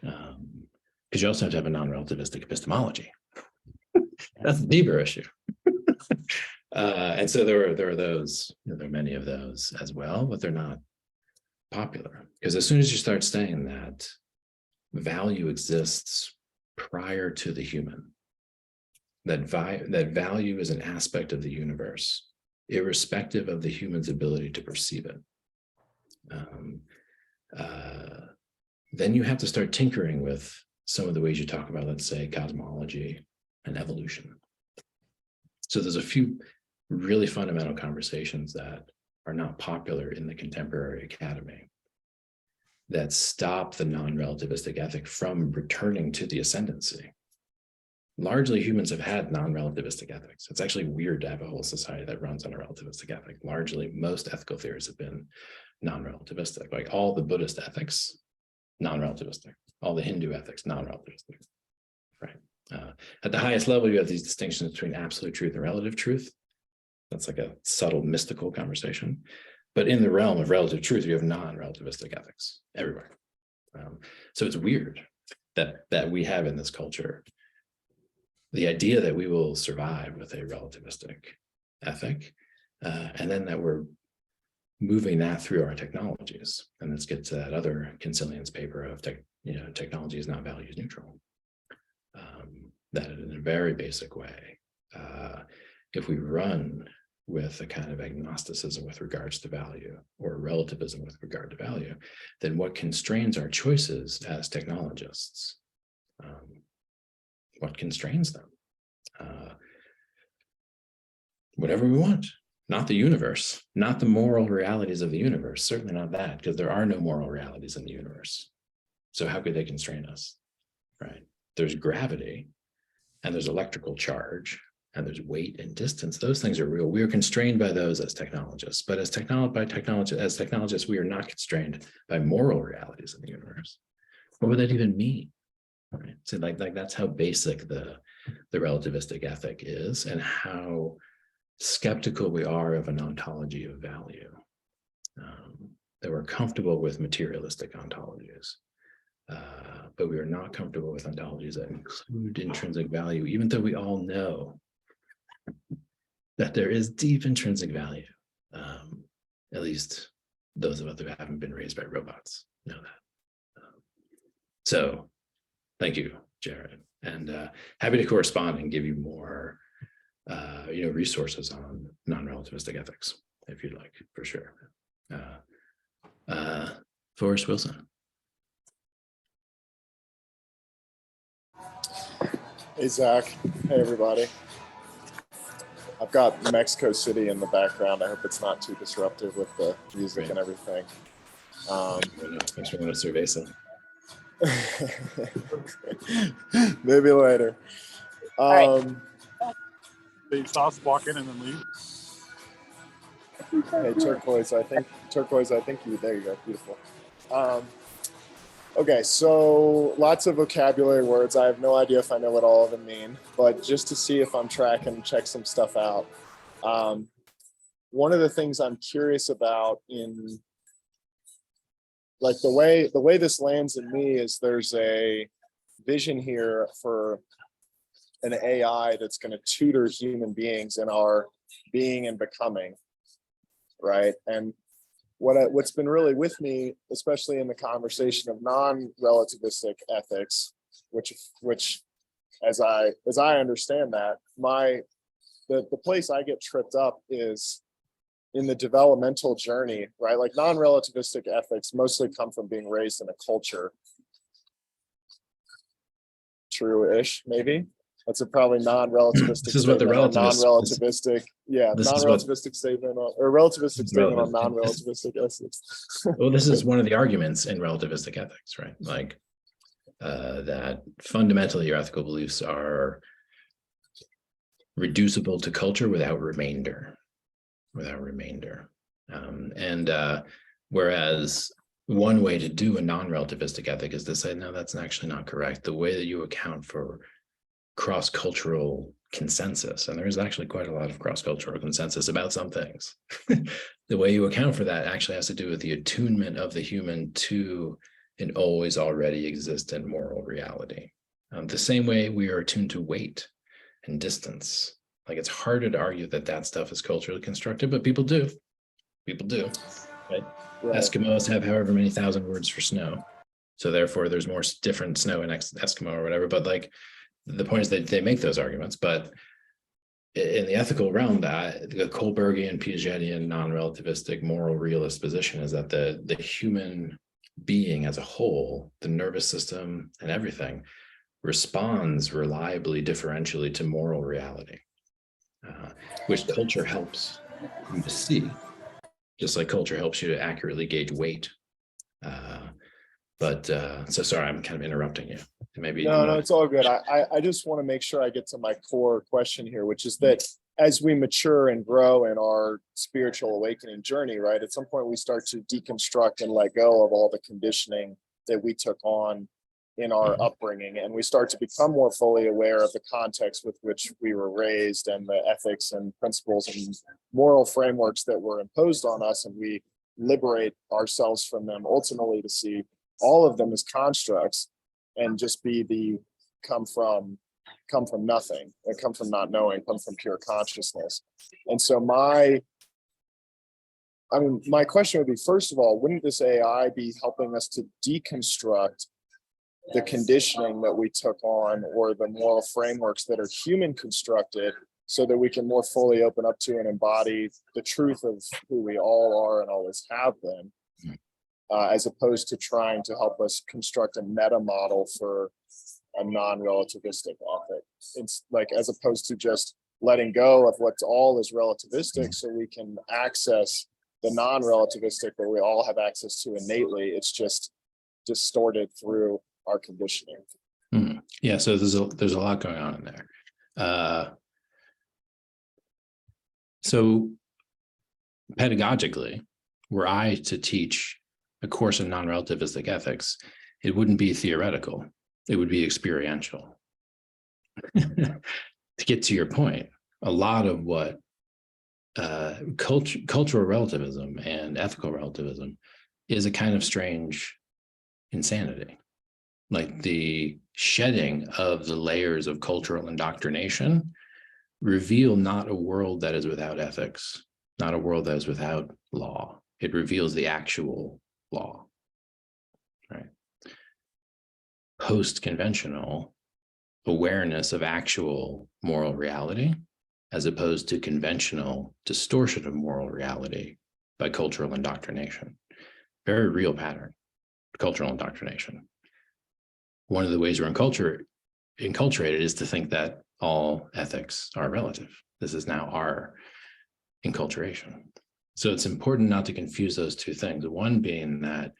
because you also have to have a non-relativistic epistemology. That's the deeper issue. And so there are those, there are many of those as well, but they're not popular. Because as soon as you start saying that value exists prior to the human, that value is an aspect of the universe, irrespective of the human's ability to perceive it, then you have to start tinkering with some of the ways you talk about, let's say, cosmology and evolution. So there's a few really fundamental conversations that are not popular in the contemporary academy that stop the non-relativistic ethic from returning to the ascendancy. Largely, humans have had non-relativistic ethics. It's actually weird to have a whole society that runs on a relativistic ethic. Largely, most ethical theories have been non-relativistic. Like all the Buddhist ethics, non-relativistic. All the Hindu ethics, non-relativistic. Right. At the highest level, you have these distinctions between absolute truth and relative truth. That's like a subtle mystical conversation. But in the realm of relative truth, you have non-relativistic ethics everywhere. So it's weird that we have in this culture the idea that we will survive with a relativistic ethic, and then that we're moving that through our technologies. And let's get to that other Consilience paper of technology is not values neutral. That in a very basic way, if we run with a kind of agnosticism with regards to value, or relativism with regard to value, then what constrains our choices as technologists? What constrains them? Whatever we want, not the universe, not the moral realities of the universe, certainly not that, because there are no moral realities in the universe. So how could they constrain us, right? There's gravity, and there's electrical charge, and there's weight and distance. Those things are real. We are constrained by those as technologists, but as technologists, we are not constrained by moral realities in the universe. What would that even mean? Right? So like that's how basic the relativistic ethic is, and how skeptical we are of an ontology of value. That we're comfortable with materialistic ontologies. But we are not comfortable with ontologies that include intrinsic value, even though we all know that there is deep intrinsic value. At least those of us who haven't been raised by robots know that. So thank you, Jared. And happy to correspond and give you more resources on non-relativistic ethics, if you'd like, for sure. Forrest Wilson. Hey, Zach. Hey, everybody. I've got Mexico City in the background. I hope it's not too disruptive with the music and everything. Thanks for going to Cerveza. Maybe later. They sauce walk in and then leave. Hey, turquoise. I think you. There you go. Beautiful. Okay, so lots of vocabulary words. I have no idea if I know what all of them mean, but just to see if I'm tracking, check some stuff out. One of the things I'm curious about in like the way this lands in me is there's a vision here for an AI that's going to tutor human beings in our being and becoming, right? And what's been really with me, especially in the conversation of non-relativistic ethics, which as I understand that, the place I get tripped up is in the developmental journey, right? Like non-relativistic ethics mostly come from being raised in a culture. True-ish, maybe. That's a probably non-relativistic. This is what the relativists. Non-relativistic, yeah, non-relativistic statement or relativistic statement on non-relativistic ethics. Well, this is one of the arguments in relativistic ethics, right? Like that fundamentally your ethical beliefs are reducible to culture without remainder. Whereas one way to do a non-relativistic ethic is to say, no, that's actually not correct. The way that you account for cross-cultural consensus, and there's actually quite a lot of cross-cultural consensus about some things. The way you account for that actually has to do with the attunement of the human to an always already existent moral reality. The same way we are attuned to weight and distance. Like it's harder to argue that stuff is culturally constructed, but people do. Right? Eskimos have however many thousand words for snow. So therefore there's more different snow in Eskimo or whatever, but like the point is that they make those arguments, but in the ethical realm, that the Kohlbergian, Piagetian, non-relativistic, moral realist position is that the human being as a whole, the nervous system and everything, responds reliably, differentially to moral reality, which culture helps you to see, just like culture helps you to accurately gauge weight. So sorry, I'm kind of interrupting you. Maybe no, it's all good. I just want to make sure I get to my core question here, which is that as we mature and grow in our spiritual awakening journey, right, at some point we start to deconstruct and let go of all the conditioning that we took on in our upbringing, and we start to become more fully aware of the context with which we were raised and the ethics and principles and moral frameworks that were imposed on us, and we liberate ourselves from them ultimately to see all of them as constructs and just be come from nothing, and come from not knowing, come from pure consciousness. And so my question would be, first of all, wouldn't this AI be helping us to deconstruct the conditioning that we took on, or the moral frameworks that are human constructed, so that we can more fully open up to and embody the truth of who we all are and always have been, as opposed to trying to help us construct a meta model for a non-relativistic ethic? It's like, as opposed to just letting go of what's all is relativistic, so we can access the non-relativistic that we all have access to innately. It's just distorted through our conditioning. Yeah, so there's a lot going on in there. So pedagogically, were I to teach a course in non-relativistic ethics, it wouldn't be theoretical, it would be experiential. To get to your point, a lot of what cultural relativism and ethical relativism is a kind of strange insanity. Like the shedding of the layers of cultural indoctrination reveal not a world that is without ethics, not a world that is without law. It reveals the actual law, right? Post-conventional awareness of actual moral reality, as opposed to conventional distortion of moral reality by cultural indoctrination. Very real pattern, cultural indoctrination. One of the ways we're enculturated is to think that all ethics are relative. This is now our enculturation. So it's important not to confuse those two things. One being that,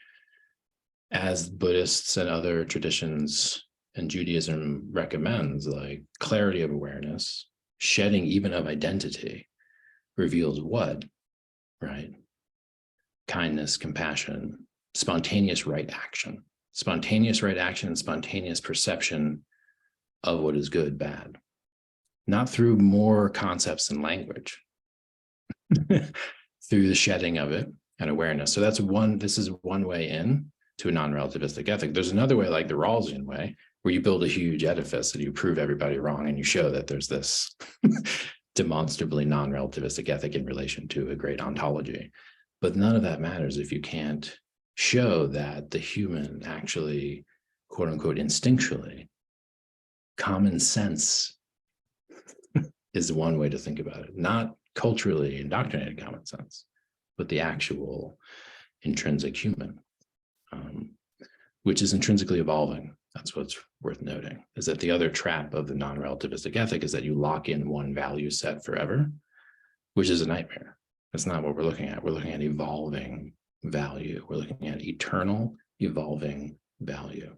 as Buddhists and other traditions and Judaism recommends, like clarity of awareness, shedding even of identity reveals what, right? Kindness, compassion, spontaneous right action. Spontaneous right action and spontaneous perception of what is good, bad. Not through more concepts and language, through the shedding of it and awareness. So this is one way in to a non-relativistic ethic. There's another way, like the Rawlsian way, where you build a huge edifice and you prove everybody wrong and you show that there's this demonstrably non-relativistic ethic in relation to a great ontology. But none of that matters if you can't show that the human actually, quote unquote, instinctually, common sense is one way to think about it, not culturally indoctrinated common sense, but the actual intrinsic human, which is intrinsically evolving. That's what's worth noting, is that the other trap of the non-relativistic ethic is that you lock in one value set forever, which is a nightmare. That's not what we're looking at. We're looking at evolving value. We're looking at eternal evolving value.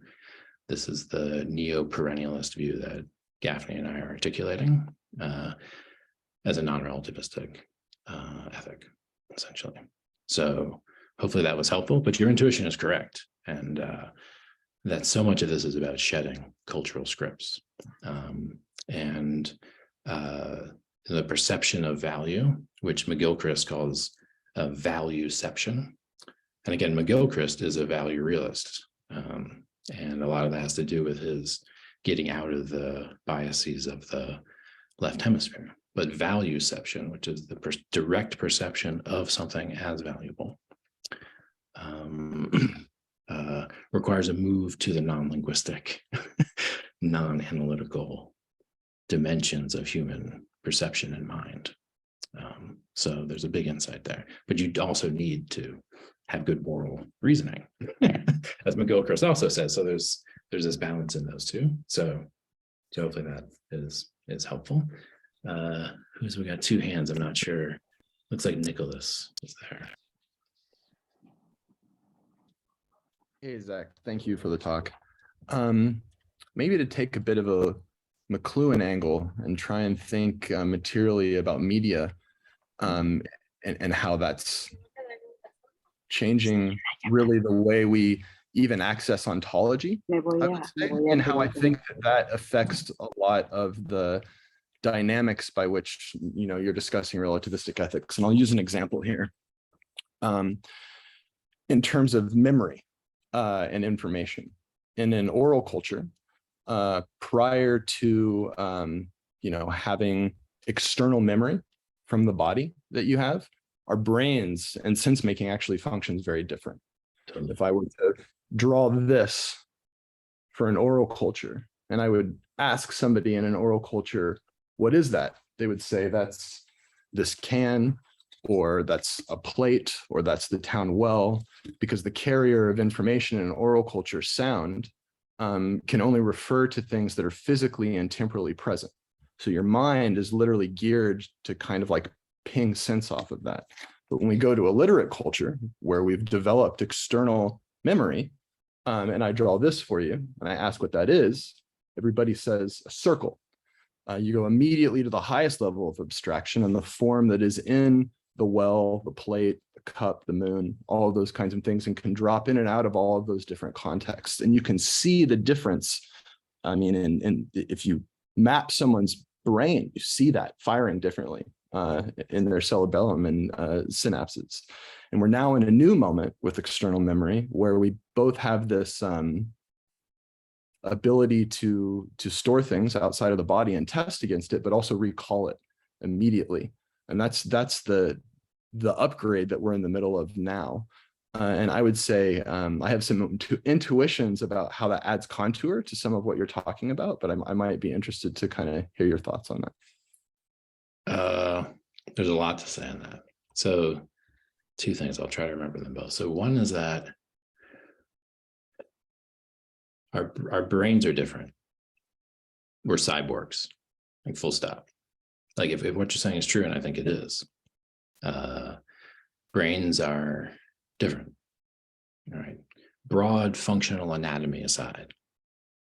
This is the neo-perennialist view that Gaffney and I are articulating as a non-relativistic ethic, essentially. So hopefully that was helpful, but your intuition is correct. And that so much of this is about shedding cultural scripts and the perception of value, which McGilchrist calls a value-ception. And again, McGilchrist is a value realist. And a lot of that has to do with his getting out of the biases of the left hemisphere. But value-ception, which is the direct perception of something as valuable, requires a move to the non-linguistic, non-analytical dimensions of human perception and mind. So there's a big insight there, but you also need to have good moral reasoning, as McGilchrist also says. So there's this balance in those two. So hopefully that is helpful. We got two hands. I'm not sure. Looks like Nicholas is there. Hey, Zach, thank you for the talk. Maybe to take a bit of a McLuhan angle and try and think materially about media and how that's changing really the way we even access ontology, I would say, and how I think that affects a lot of the dynamics by which, you're discussing relativistic ethics. And I'll use an example here. In terms of memory, and information. In an oral culture, prior to having external memory from the body that you have, our brains and sense making actually functions very different. If I were to draw this for an oral culture, and I would ask somebody in an oral culture, what is that? They would say, that's this can, or that's a plate, or that's the town well, because the carrier of information in an oral culture, sound, can only refer to things that are physically and temporally present. So your mind is literally geared to kind of like ping sense off of that. But when we go to a literate culture where we've developed external memory, and I draw this for you, and I ask what that is, everybody says a circle. You go immediately to the highest level of abstraction, and the form that is in the well, the plate, the cup, the moon, all of those kinds of things, and can drop in and out of all of those different contexts. And you can see the difference. I mean, and if you map someone's brain, you see that firing differently in their cerebellum and synapses. And we're now in a new moment with external memory where we both have this ability to store things outside of the body and test against it, but also recall it immediately. And that's the upgrade that we're in the middle of now. And I would say I have some intuitions about how that adds contour to some of what you're talking about, but I might be interested to kind of hear your thoughts on that. There's a lot to say on that. So two things, I'll try to remember them both. So one is that our brains are different. We're cyborgs, like full stop. Like if what you're saying is true, and I think it is, brains are different. All right. Broad functional anatomy aside,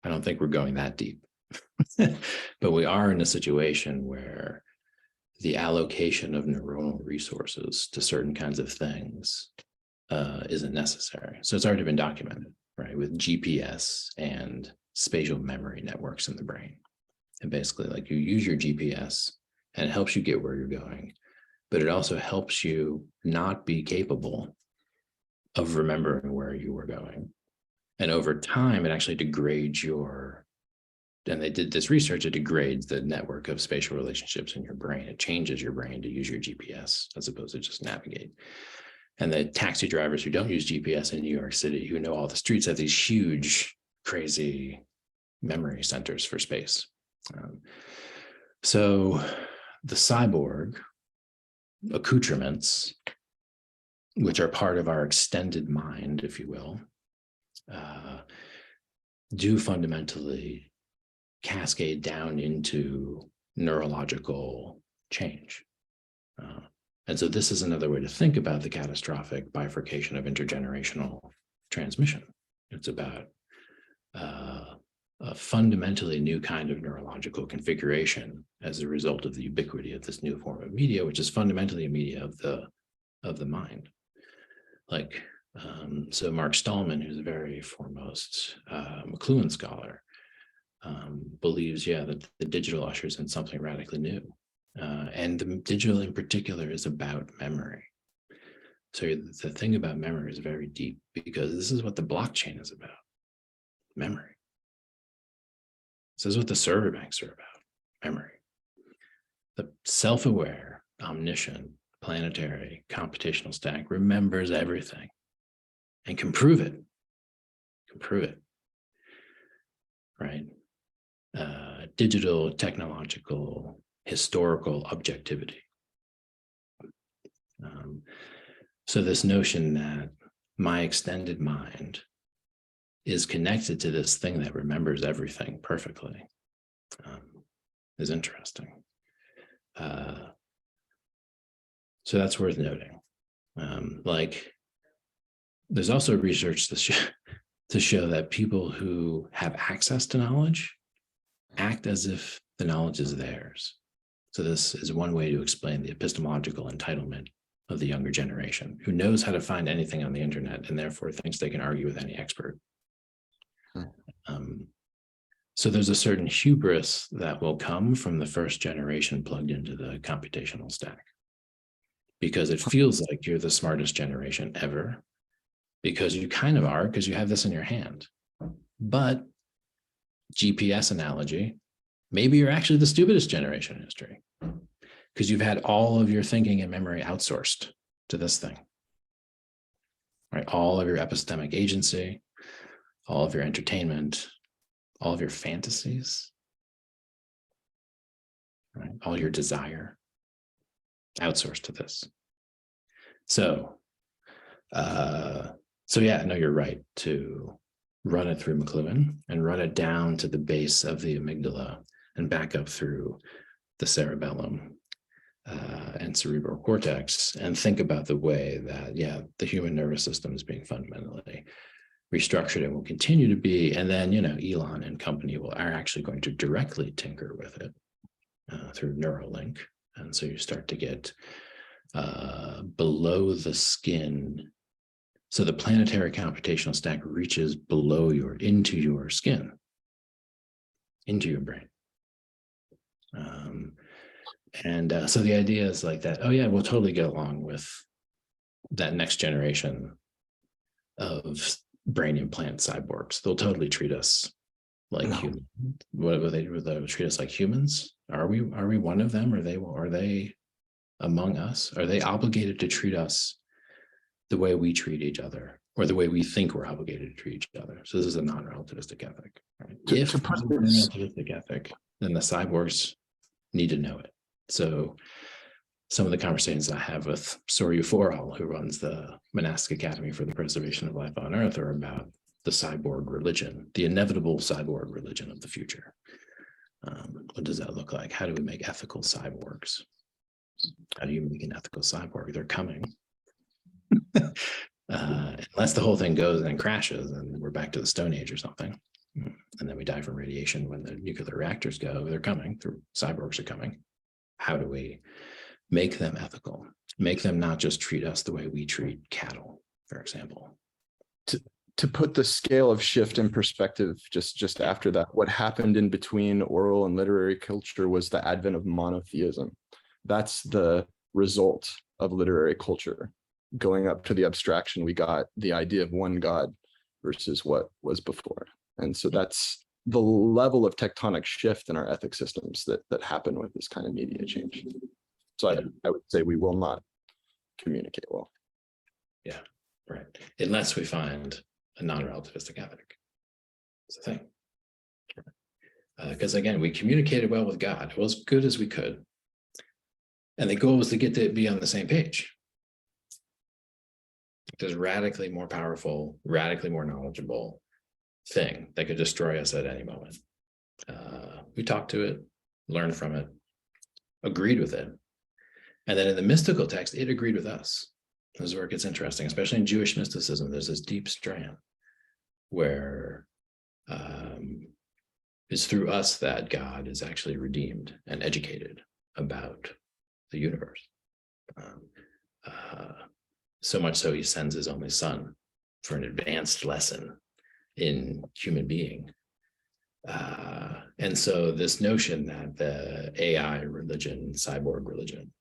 I don't think we're going that deep. But we are in a situation where the allocation of neuronal resources to certain kinds of things isn't necessary. So it's already been documented, right, with GPS and spatial memory networks in the brain. And basically, like, you use your GPS and it helps you get where you're going, but it also helps you not be capable of remembering where you were going. And over time, it actually degrades and they did this research, it degrades the network of spatial relationships in your brain. It changes your brain to use your GPS as opposed to just navigate. And the taxi drivers who don't use GPS in New York City, who know all the streets, have these huge, crazy memory centers for space. So the cyborg accoutrements, which are part of our extended mind, if you will, do fundamentally cascade down into neurological change. And so this is another way to think about the catastrophic bifurcation of intergenerational transmission. It's about a fundamentally new kind of neurological configuration as a result of the ubiquity of this new form of media, which is fundamentally a media of the mind. Like, so Mark Stallman, who's a very foremost McLuhan scholar, believes, that the digital ushers in something radically new. And the digital in particular is about memory. So the thing about memory is very deep, because this is what the blockchain is about, memory. This is what the server banks are about, memory. The self-aware, omniscient, planetary computational stack remembers everything and can prove it. Right? Digital, technological, historical objectivity. So this notion that my extended mind is connected to this thing that remembers everything perfectly is interesting. So that's worth noting. Like, there's also research to show that people who have access to knowledge act as if the knowledge is theirs. So this is one way to explain the epistemological entitlement of the younger generation, who knows how to find anything on the internet and therefore thinks they can argue with any expert. So there's a certain hubris that will come from the first generation plugged into the computational stack, because it feels like you're the smartest generation ever. because you kind of are, because you have this in your hand. But GPS analogy, maybe you're actually the stupidest generation in history because you've had all of your thinking and memory outsourced to this thing, right? All of your epistemic agency, all of your entertainment, all of your fantasies, right? All your desire outsourced to this. So yeah, no, you're right to run it through McLuhan and run it down to the base of the amygdala and back up through the cerebellum and cerebral cortex, and think about the way that, yeah, the human nervous system is being fundamentally restructured and will continue to be. And then, Elon and company are actually going to directly tinker with it through Neuralink. And so you start to get below the skin. So the planetary computational stack reaches into your skin, into your brain. So the idea is like that, oh yeah, we'll totally get along with that next generation of brain implant cyborgs. They'll totally treat us like humans. What will they treat us like humans? Are we one of them? Are they among us? Are they obligated to treat us the way we treat each other, or the way we think we're obligated to treat each other? So this is a non-relativistic ethic. Right? If it's a relativistic ethic, then the cyborgs need to know it. So some of the conversations I have with Soryu Foral, who runs the Monastic Academy for the Preservation of Life on Earth, are about the cyborg religion, the inevitable cyborg religion of the future. What does that look like? How do we make ethical cyborgs? How do you make an ethical cyborg? They're coming. Unless the whole thing goes and crashes and we're back to the Stone Age or something. And then we die from radiation when the nuclear reactors go. They're coming. Cyborgs are coming. How do we make them ethical? Make them not just treat us the way we treat cattle, for example. To put the scale of shift in perspective, just after that, what happened in between oral and literary culture was the advent of monotheism. That's the result of literary culture. Going up to the abstraction, we got the idea of one God versus what was before. And so that's the level of tectonic shift in our ethic systems that happen with this kind of media change. So I would say we will not communicate well. Yeah, right. Unless we find a non-relativistic ethic. It's a thing. Because again, we communicated well with God, well, as good as we could. And the goal was to get to be on the same page. There's radically more powerful, radically more knowledgeable thing that could destroy us at any moment. We talked to it, learned from it, agreed with it. And then in the mystical text, it agreed with us. This is where it gets interesting, especially in Jewish mysticism. There's this deep strand where it's through us that God is actually redeemed and educated about the universe. So much so he sends his only son for an advanced lesson in human being. And so this notion that the AI religion, cyborg religion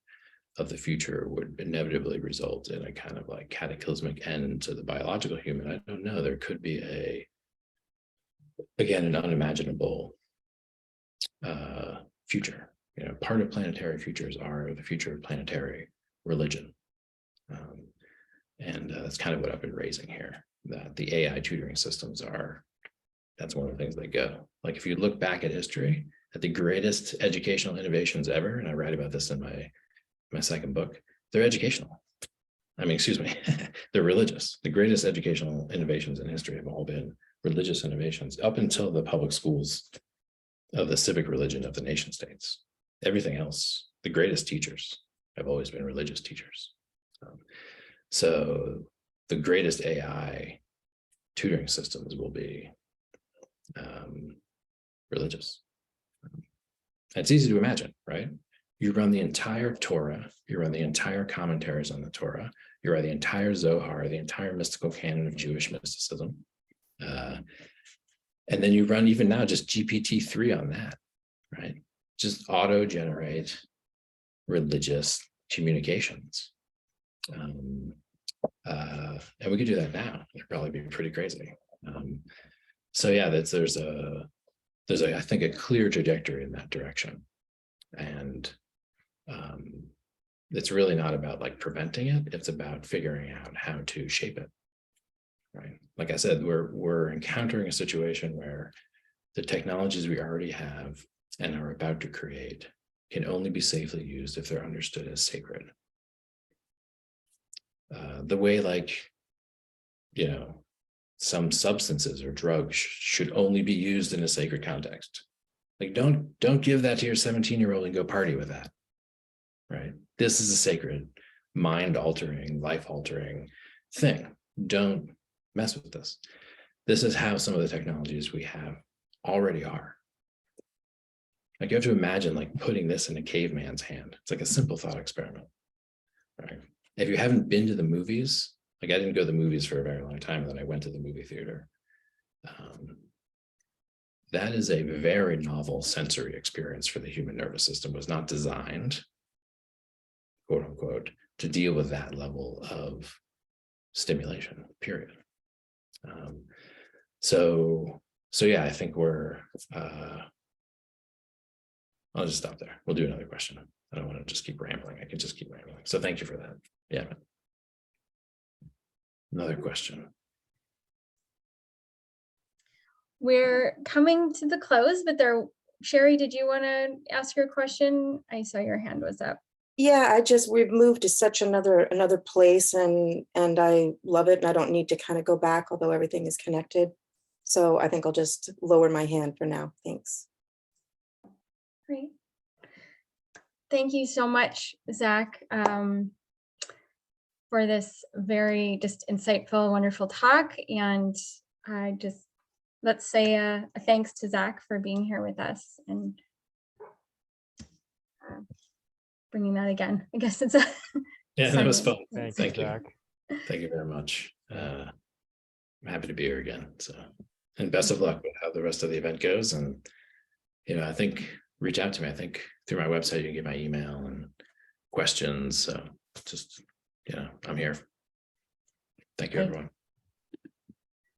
of the future would inevitably result in a kind of like cataclysmic end to the biological human, I don't know. There could be an unimaginable future. Part of planetary futures are the future of planetary religion. And that's kind of what I've been raising here, that the AI tutoring systems that's one of the things they go. Like if you look back at history, at the greatest educational innovations ever, and I write about this in my second book, they're educational. They're religious. The greatest educational innovations in history have all been religious innovations up until the public schools of the civic religion of the nation states. Everything else, the greatest teachers have always been religious teachers. So the greatest AI tutoring systems will be religious. It's easy to imagine, right? You run the entire Torah, you run the entire commentaries on the Torah, you run the entire Zohar, the entire mystical canon of Jewish mysticism. And then you run even now just GPT-3 on that, right? Just auto-generate religious communications. And we could do that now. It'd probably be pretty crazy. So yeah, there's I think a clear trajectory in that direction. And it's really not about like preventing it. It's about figuring out how to shape it. Right. Like I said, we're encountering a situation where the technologies we already have and are about to create can only be safely used if they're understood as sacred. The way, like, you know, some substances or drugs should only be used in a sacred context. Like, don't give that to your 17-year-old and go party with that. Right. This is a sacred, mind-altering, life-altering thing. Don't mess with this. This is how some of the technologies we have already are. Like, you have to imagine like putting this in a caveman's hand. It's like a simple thought experiment. Right. If you haven't been to the movies, like I didn't go to the movies for a very long time, and then I went to the movie theater. That is a very novel sensory experience for the human nervous system. It was not designed, quote unquote, to deal with that level of stimulation, period. So yeah, I think we're, I'll just stop there. We'll do another question. I don't want to just keep rambling. I can just keep rambling. So thank you for that. Yeah. Another question. We're coming to the close, but Sherry, did you want to ask your question? I saw your hand was up. Yeah, we've moved to such another place, and I love it, and I don't need to kind of go back, although everything is connected. So I think I'll just lower my hand for now. Thanks. Great. Thank you so much, Zach, for this very just insightful, wonderful talk. And let's say a thanks to Zach for being here with us and bringing that again. I guess it's a Yeah, that was fun. Thank you, Zach. Thank you very much. I'm happy to be here again. So, and best of luck with how the rest of the event goes. And, you know, I think reach out to me. I think through my website, you can get my email and questions. So just, you know, I'm here. Thank you, Great. everyone.